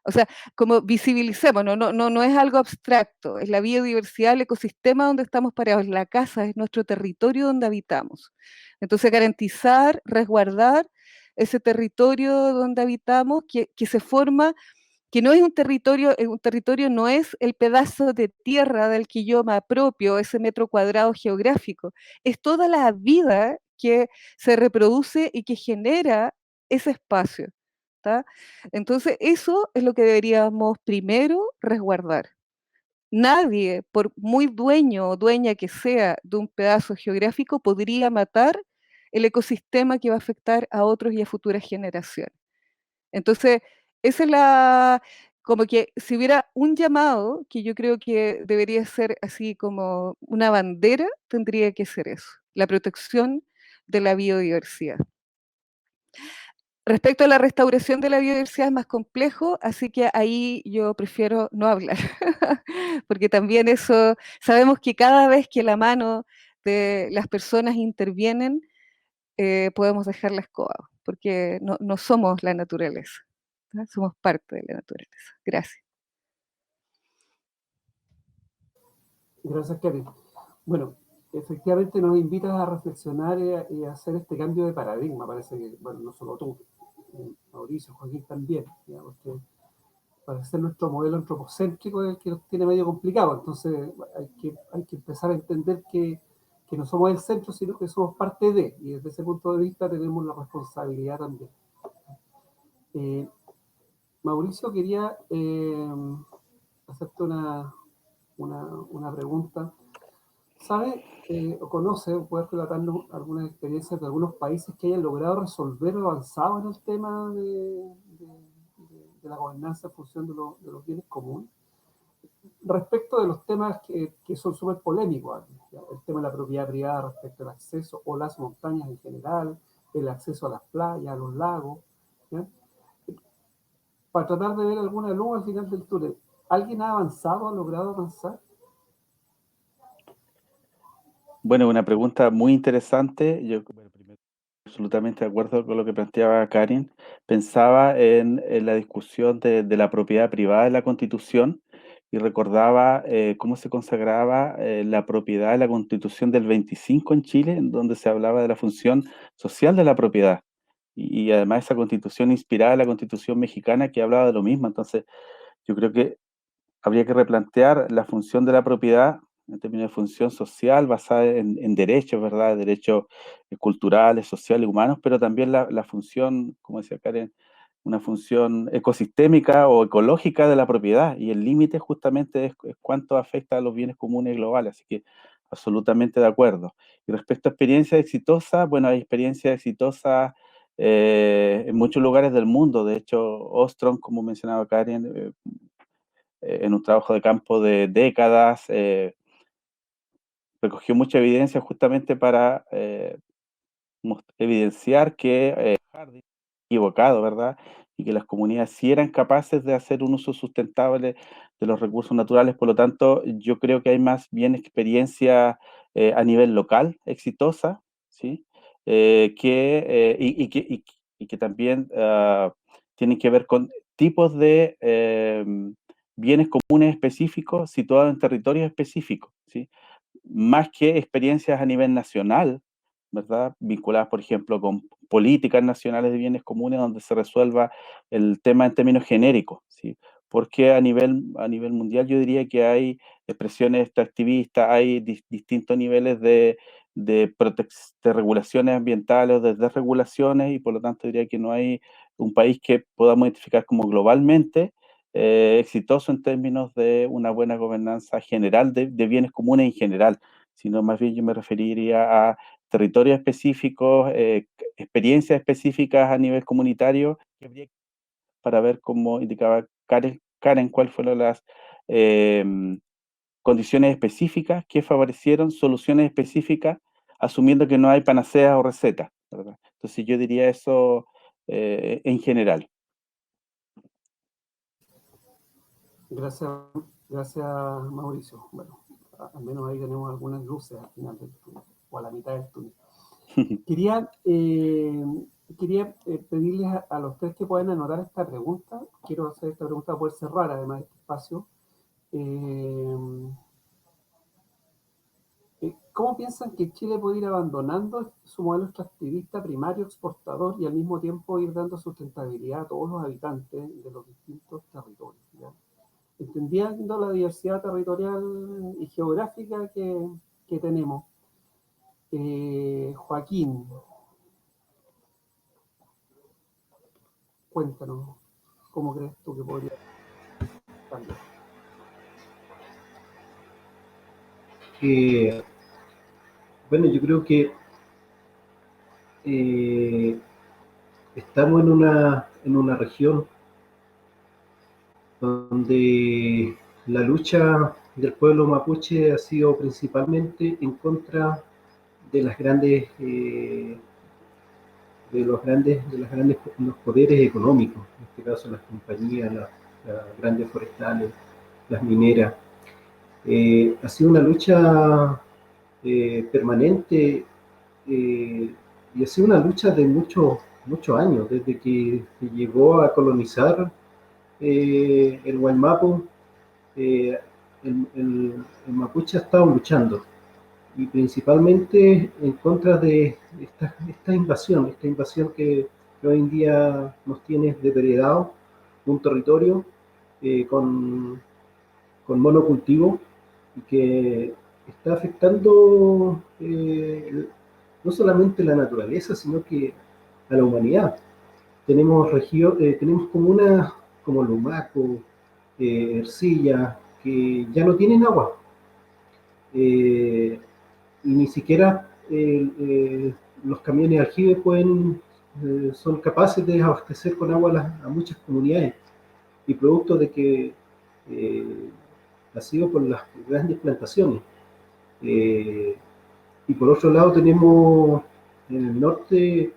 O sea, como visibilicemos, no es algo abstracto, es la biodiversidad, el ecosistema donde estamos parados, la casa, es nuestro territorio donde habitamos. Entonces, garantizar, resguardar ese territorio donde habitamos, que se forma, que no es un territorio no es el pedazo de tierra del que yo me apropio, ese metro cuadrado geográfico, es toda la vida que se reproduce y que genera ese espacio. ¿Tá? Entonces, eso es lo que deberíamos primero resguardar. Nadie, por muy dueño o dueña que sea de un pedazo geográfico, podría matar el ecosistema que va a afectar a otros y a futuras generaciones. Entonces, esa es como que si hubiera un llamado, que yo creo que debería ser así como una bandera, tendría que ser eso, la protección de la biodiversidad. Respecto a la restauración de la biodiversidad es más complejo, así que ahí yo prefiero no hablar, porque también eso, sabemos que cada vez que la mano de las personas intervienen, podemos dejar la escoba, porque no somos la naturaleza, ¿no? Somos parte de la naturaleza. Gracias. Gracias, Karen. Bueno, efectivamente nos invitas a reflexionar y a hacer este cambio de paradigma. Parece que, bueno, no solo tú, Mauricio, Joaquín también, ¿ya? Porque parece ser nuestro modelo antropocéntrico es el que nos tiene medio complicado. Entonces hay que empezar a entender que no somos el centro, sino que somos parte de, y desde ese punto de vista tenemos la responsabilidad también. Mauricio, quería hacerte una pregunta. ¿Sabe o conoce o puede relatarnos algunas experiencias de algunos países que hayan logrado resolver o avanzado en el tema de la gobernanza en función de los bienes comunes? Respecto de los temas que son súper polémicos, ¿ya? El tema de la propiedad privada respecto al acceso o las montañas en general, el acceso a las playas, a los lagos, ¿ya? Para tratar de ver alguna luz al final del túnel. ¿Alguien ha avanzado, ha logrado avanzar? Bueno, una pregunta muy interesante. Yo, bueno, primero, absolutamente de acuerdo con lo que planteaba Karin. Pensaba en la discusión de la propiedad privada de la Constitución y recordaba cómo se consagraba la propiedad de la Constitución del 25 en Chile, en donde se hablaba de la función social de la propiedad. Y además esa Constitución inspirada en la Constitución mexicana que hablaba de lo mismo. Entonces, yo creo que habría que replantear la función de la propiedad en términos de función social basada en derechos, ¿verdad? Derechos culturales, sociales, humanos, pero también la función, como decía Karen, una función ecosistémica o ecológica de la propiedad. Y el límite justamente es cuánto afecta a los bienes comunes globales. Así que absolutamente de acuerdo. Y respecto a experiencias exitosas, bueno, hay experiencias exitosas en muchos lugares del mundo. De hecho, Ostrom, como mencionaba Karen, en un trabajo de campo de décadas, recogió mucha evidencia justamente para evidenciar que Harding equivocado, ¿verdad? Y que las comunidades sí eran capaces de hacer un uso sustentable de los recursos naturales. Por lo tanto, yo creo que hay más bien experiencia a nivel local exitosa, ¿sí? Y que también tienen que ver con tipos de bienes comunes específicos situados en territorios específicos, ¿sí? Más que experiencias a nivel nacional, ¿verdad? Vinculadas, por ejemplo, con políticas nacionales de bienes comunes donde se resuelva el tema en términos genéricos, ¿sí? Porque a nivel mundial yo diría que hay expresiones extractivistas, hay distintos niveles de regulaciones ambientales o de desregulaciones y por lo tanto diría que no hay un país que podamos identificar como globalmente exitoso en términos de una buena gobernanza general de bienes comunes en general, sino más bien yo me referiría a territorios específicos, experiencias específicas a nivel comunitario, para ver cómo indicaba Karen cuáles fueron las condiciones específicas que favorecieron soluciones específicas, asumiendo que no hay panaceas o recetas, ¿verdad? Entonces yo diría eso en general. Gracias, gracias Mauricio. Bueno, al menos ahí tenemos algunas luces al final del túnel, o a la mitad del túnel. Quería, pedirles a los tres que puedan anotar esta pregunta. Quiero hacer esta pregunta para poder cerrar además este espacio. ¿Cómo piensan que Chile puede ir abandonando su modelo extractivista primario exportador y al mismo tiempo ir dando sustentabilidad a todos los habitantes de los distintos territorios? ¿Ya? Entendiendo la diversidad territorial y geográfica que tenemos. Joaquín, cuéntanos, ¿cómo crees tú que podría cambiar? Bueno, yo creo que estamos en una región donde la lucha del pueblo mapuche ha sido principalmente en contra de las grandes, los poderes económicos, en este caso las compañías, las grandes forestales, las mineras. Ha sido una lucha permanente, y ha sido una lucha de muchos años, desde que llegó a colonizar el Guaymapu. eh, el mapuche ha estado luchando, y principalmente en contra de esta invasión que hoy en día nos tiene depredado un territorio con monocultivo, y que está afectando no solamente la naturaleza, sino que a la humanidad. Tenemos comunas como Lumaco, Ercilla, que ya no tienen agua, eh, y ni siquiera los camiones de aljibe son capaces de abastecer con agua a muchas comunidades, y producto de que eh, ha sido por las grandes plantaciones. Eh, y por otro lado tenemos en el norte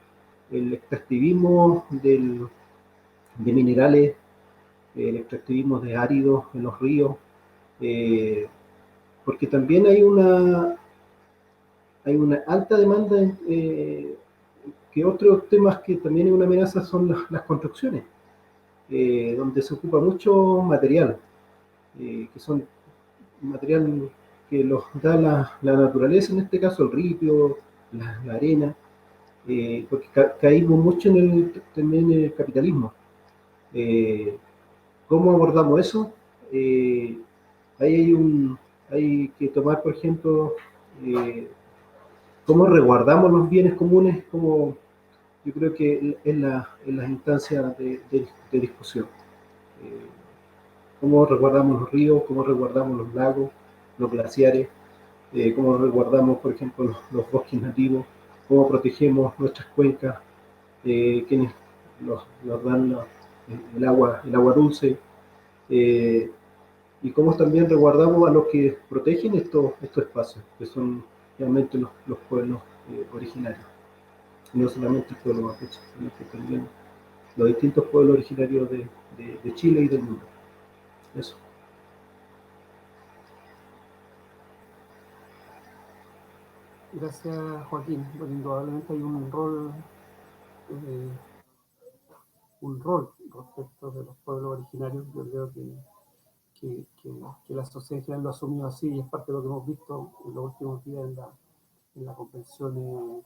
el extractivismo de minerales, el extractivismo de áridos en los ríos, eh, porque también hay una alta demanda, que otros temas que también es una amenaza son las construcciones, donde se ocupa mucho material, que son material que los da la naturaleza, en este caso el ripio, la arena, porque caímos mucho también en el capitalismo. Eh, ¿Cómo abordamos eso? Eh, ahí hay que tomar, por ejemplo, eh, cómo resguardamos los bienes comunes, como yo creo que en las instancias de discusión. Eh, cómo resguardamos los ríos, cómo resguardamos los lagos, los glaciares, cómo resguardamos, por ejemplo, los bosques nativos, cómo protegemos nuestras cuencas, quienes nos dan el agua dulce, eh, y cómo también resguardamos a los que protegen estos espacios, que son realmente los pueblos originarios, y no solamente el pueblo mapuche, sino que también los distintos pueblos originarios de Chile y del mundo. Eso. Gracias, Joaquín. Bueno, indudablemente hay eh, un rol respecto de los pueblos originarios. Yo creo que la sociedad en general lo ha asumido así, y es parte de lo que hemos visto en los últimos días en la convención,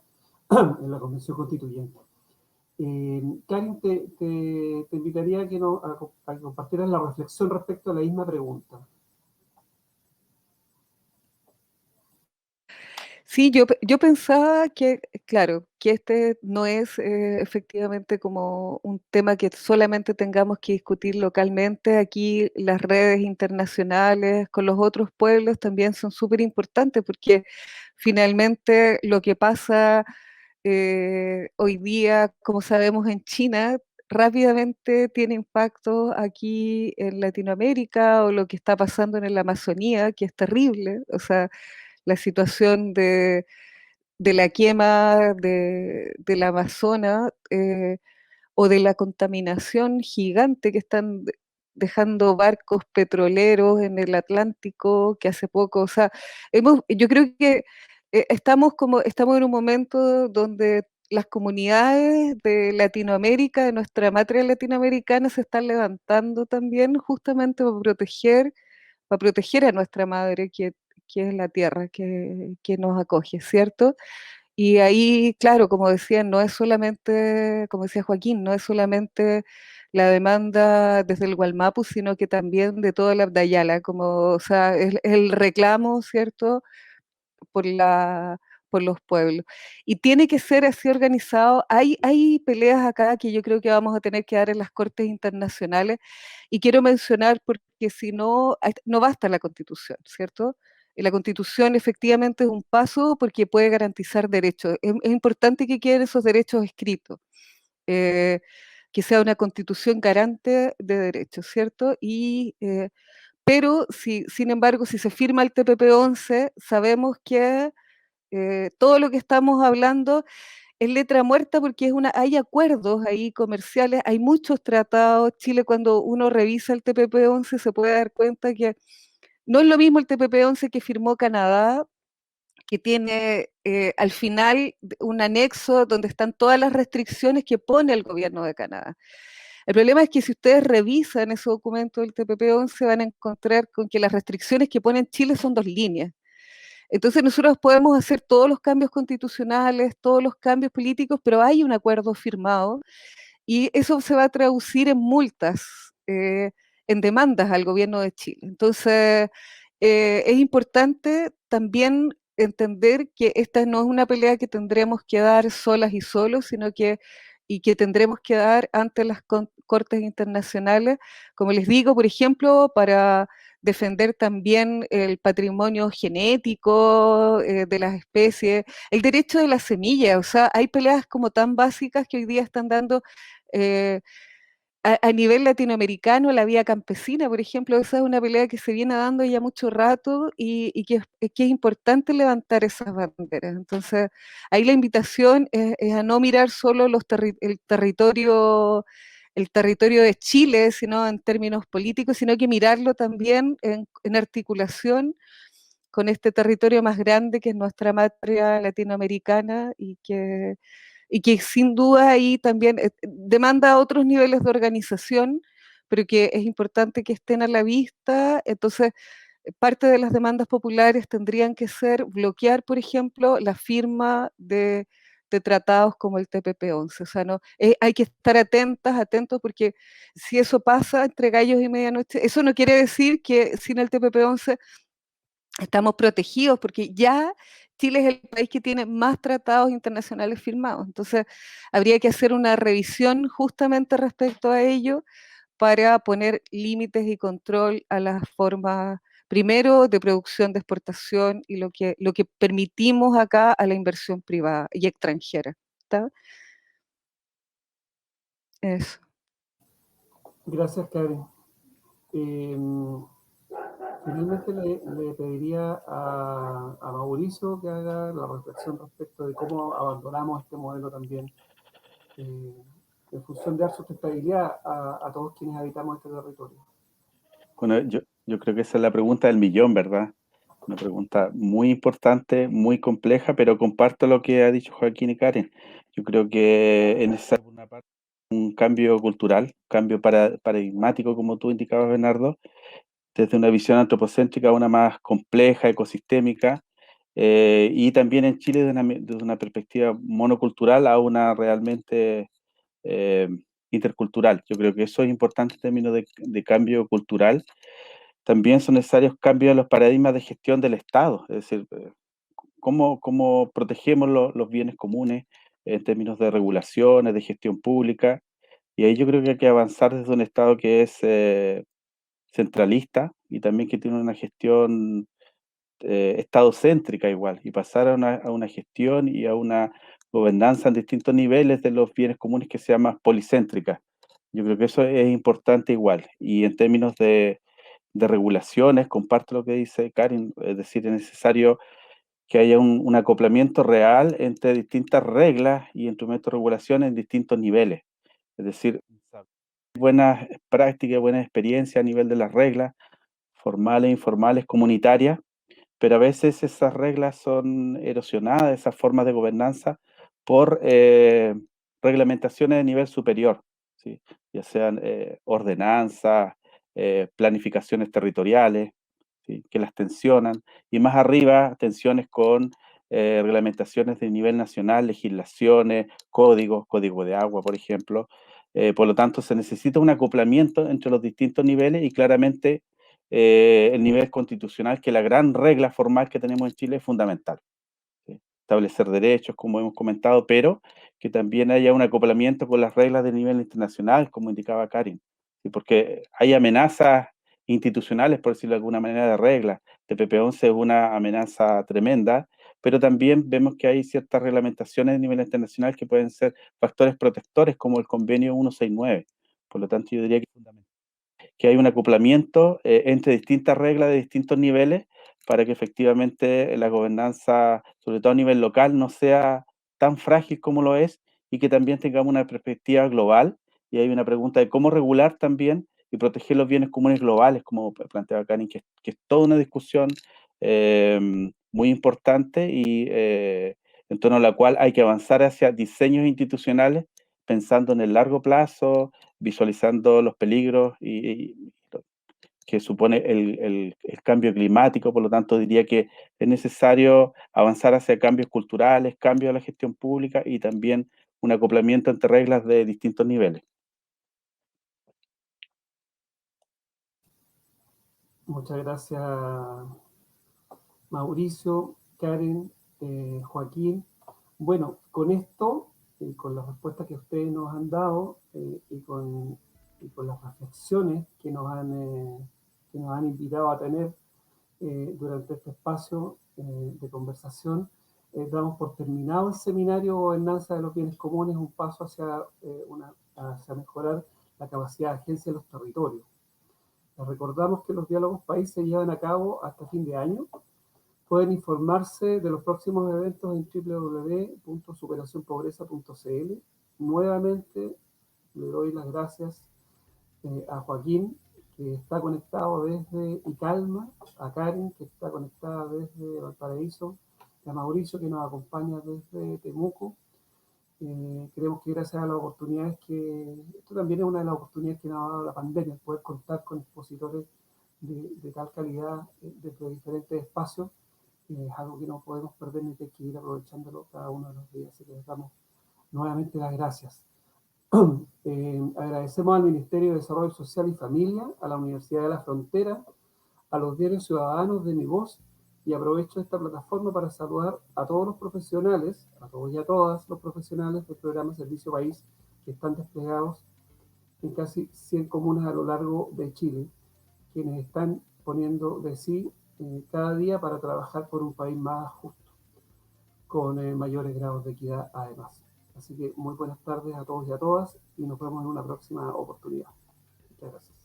en la convención constituyente. Karin, te invitaría a que compartieras la reflexión respecto a la misma pregunta. Sí, yo pensaba que, claro, que este no es efectivamente como un tema que solamente tengamos que discutir localmente. Aquí las redes internacionales con los otros pueblos también son súper importantes, porque finalmente lo que pasa hoy día, como sabemos en China, rápidamente tiene impacto aquí en Latinoamérica, o lo que está pasando en la Amazonía, que es terrible. O sea, la situación de la quema del Amazonas, o de la contaminación gigante que están dejando barcos petroleros en el Atlántico, que hace poco, o sea, yo creo que estamos en un momento donde las comunidades de Latinoamérica, de nuestra matria latinoamericana, se están levantando también justamente para proteger a nuestra madre, que es la tierra que nos acoge, ¿cierto? Y ahí, claro, como decía, no es solamente, como decía Joaquín, no es solamente la demanda desde el Gualmapu, sino que también de toda la Abdayala, como, o sea, es el reclamo, ¿cierto?, por por los pueblos. Y tiene que ser así organizado. Hay peleas acá que yo creo que vamos a tener que dar en las cortes internacionales, y quiero mencionar, porque si no, no basta la Constitución, ¿cierto? la Constitución efectivamente es un paso porque puede garantizar derechos. Es importante que queden esos derechos escritos, que sea una Constitución garante de derechos, ¿cierto? Pero, sin embargo, si se firma el TPP-11, sabemos que todo lo que estamos hablando es letra muerta porque hay acuerdos ahí comerciales, hay muchos tratados. Chile, cuando uno revisa el TPP-11, se puede dar cuenta que no es lo mismo el TPP-11 que firmó Canadá, que tiene al final un anexo donde están todas las restricciones que pone el gobierno de Canadá. El problema es que si ustedes revisan ese documento del TPP-11 van a encontrar con que las restricciones que pone Chile son 2 líneas. Entonces nosotros podemos hacer todos los cambios constitucionales, todos los cambios políticos, pero hay un acuerdo firmado y eso se va a traducir en multas, en demandas al gobierno de Chile. Entonces, es importante también entender que esta no es una pelea que tendremos que dar solas y solos, y que tendremos que dar ante las cortes internacionales, como les digo, por ejemplo, para defender también el patrimonio genético de las especies, el derecho de la semilla. O sea, hay peleas como tan básicas que hoy día están dando eh, a nivel latinoamericano. La vía campesina, por ejemplo, esa es una pelea que se viene dando ya mucho rato y que es importante levantar esas banderas. Entonces, ahí la invitación es a no mirar solo el territorio de Chile, sino en términos políticos, sino que mirarlo también en articulación con este territorio más grande que es nuestra matria latinoamericana y que sin duda ahí también demanda otros niveles de organización, pero que es importante que estén a la vista. Entonces, parte de las demandas populares tendrían que ser bloquear, por ejemplo, la firma de tratados como el TPP-11. O sea, no, hay que estar atentos, porque si eso pasa entre gallos y medianoche, eso no quiere decir que sin el TPP-11 estamos protegidos, porque ya Chile es el país que tiene más tratados internacionales firmados. Entonces, habría que hacer una revisión justamente respecto a ello para poner límites y control a las formas, primero, de producción, de exportación y lo que permitimos acá a la inversión privada y extranjera. ¿Está? Eso. Gracias, Karen. Finalmente le pediría a Mauricio que haga la reflexión respecto de cómo abandonamos este modelo también en función de dar sustentabilidad a todos quienes habitamos este territorio. Bueno, yo creo que esa es la pregunta del millón, ¿verdad? Una pregunta muy importante, muy compleja, pero comparto lo que ha dicho Joaquín y Karen. Yo creo que es necesario una parte, un cambio cultural, cambio paradigmático, como tú indicabas, Bernardo, desde una visión antropocéntrica a una más compleja, ecosistémica, y también en Chile desde una perspectiva monocultural a una realmente eh, intercultural. Yo creo que eso es importante en términos de cambio cultural. También son necesarios cambios en los paradigmas de gestión del Estado, es decir, cómo protegemos los bienes comunes en términos de regulaciones, de gestión pública. Y ahí yo creo que hay que avanzar desde un Estado que es centralista y también que tiene una gestión estadocéntrica igual, y pasar a una gestión y a una gobernanza en distintos niveles de los bienes comunes que sea más policéntrica. Yo creo que eso es importante igual. Y en términos de regulaciones, comparto lo que dice Karin, es decir, es necesario que haya un acoplamiento real entre distintas reglas y instrumentos de regulación en distintos niveles. Es decir, buenas prácticas, buenas experiencias a nivel de las reglas, formales, informales, comunitarias, pero a veces esas reglas son erosionadas, esas formas de gobernanza, por reglamentaciones de nivel superior, ¿sí? Ya sean ordenanzas, planificaciones territoriales, ¿sí? Que las tensionan, y más arriba tensiones con reglamentaciones de nivel nacional, legislaciones, código de agua, por ejemplo. Por lo tanto, se necesita un acoplamiento entre los distintos niveles y claramente el nivel constitucional, que la gran regla formal que tenemos en Chile es fundamental, ¿sí? Establecer derechos, como hemos comentado, pero que también haya un acoplamiento con las reglas de nivel internacional, como indicaba Karin, ¿sí? Porque hay amenazas institucionales, por decirlo de alguna manera, de reglas. TPP-11 es una amenaza tremenda, pero también vemos que hay ciertas reglamentaciones a nivel internacional que pueden ser factores protectores, como el convenio 169. Por lo tanto, yo diría que es fundamental que hay un acoplamiento entre distintas reglas de distintos niveles para que efectivamente la gobernanza, sobre todo a nivel local, no sea tan frágil como lo es y que también tengamos una perspectiva global. Y hay una pregunta de cómo regular también y proteger los bienes comunes globales, como planteaba Karin, que es toda una discusión muy importante y en torno a la cual hay que avanzar hacia diseños institucionales pensando en el largo plazo, visualizando los peligros que supone el cambio climático. Por lo tanto, diría que es necesario avanzar hacia cambios culturales, cambios a la gestión pública y también un acoplamiento entre reglas de distintos niveles. Muchas gracias, Mauricio, Karen, Joaquín. Bueno, con esto, con las respuestas que ustedes nos han dado y con las reflexiones que nos han invitado a tener durante este espacio de conversación, damos por terminado el seminario Gobernanza de los Bienes Comunes, un paso hacia mejorar la capacidad de agencia de los territorios. Les recordamos que los diálogos país se llevan a cabo hasta fin de año. Pueden informarse de los próximos eventos en www.superacionpobreza.cl. Nuevamente le doy las gracias a Joaquín, que está conectado desde Icalma, a Karen, que está conectada desde Valparaíso, y a Mauricio, que nos acompaña desde Temuco. Creemos que gracias a las oportunidades esto también es una de las oportunidades que nos ha dado la pandemia, poder contar con expositores de tal calidad desde diferentes espacios, es algo que no podemos perder ni que hay que ir aprovechándolo cada uno de los días. Así que les damos nuevamente las gracias. Agradecemos al Ministerio de Desarrollo Social y Familia, a la Universidad de la Frontera, a los diarios ciudadanos de Mi Voz, y aprovecho esta plataforma para saludar a todos los profesionales, a todos y a todas los profesionales del programa Servicio País que están desplegados en casi 100 comunas a lo largo de Chile, quienes están poniendo de sí cada día para trabajar por un país más justo, con mayores grados de equidad además. Así que muy buenas tardes a todos y a todas y nos vemos en una próxima oportunidad. Muchas gracias.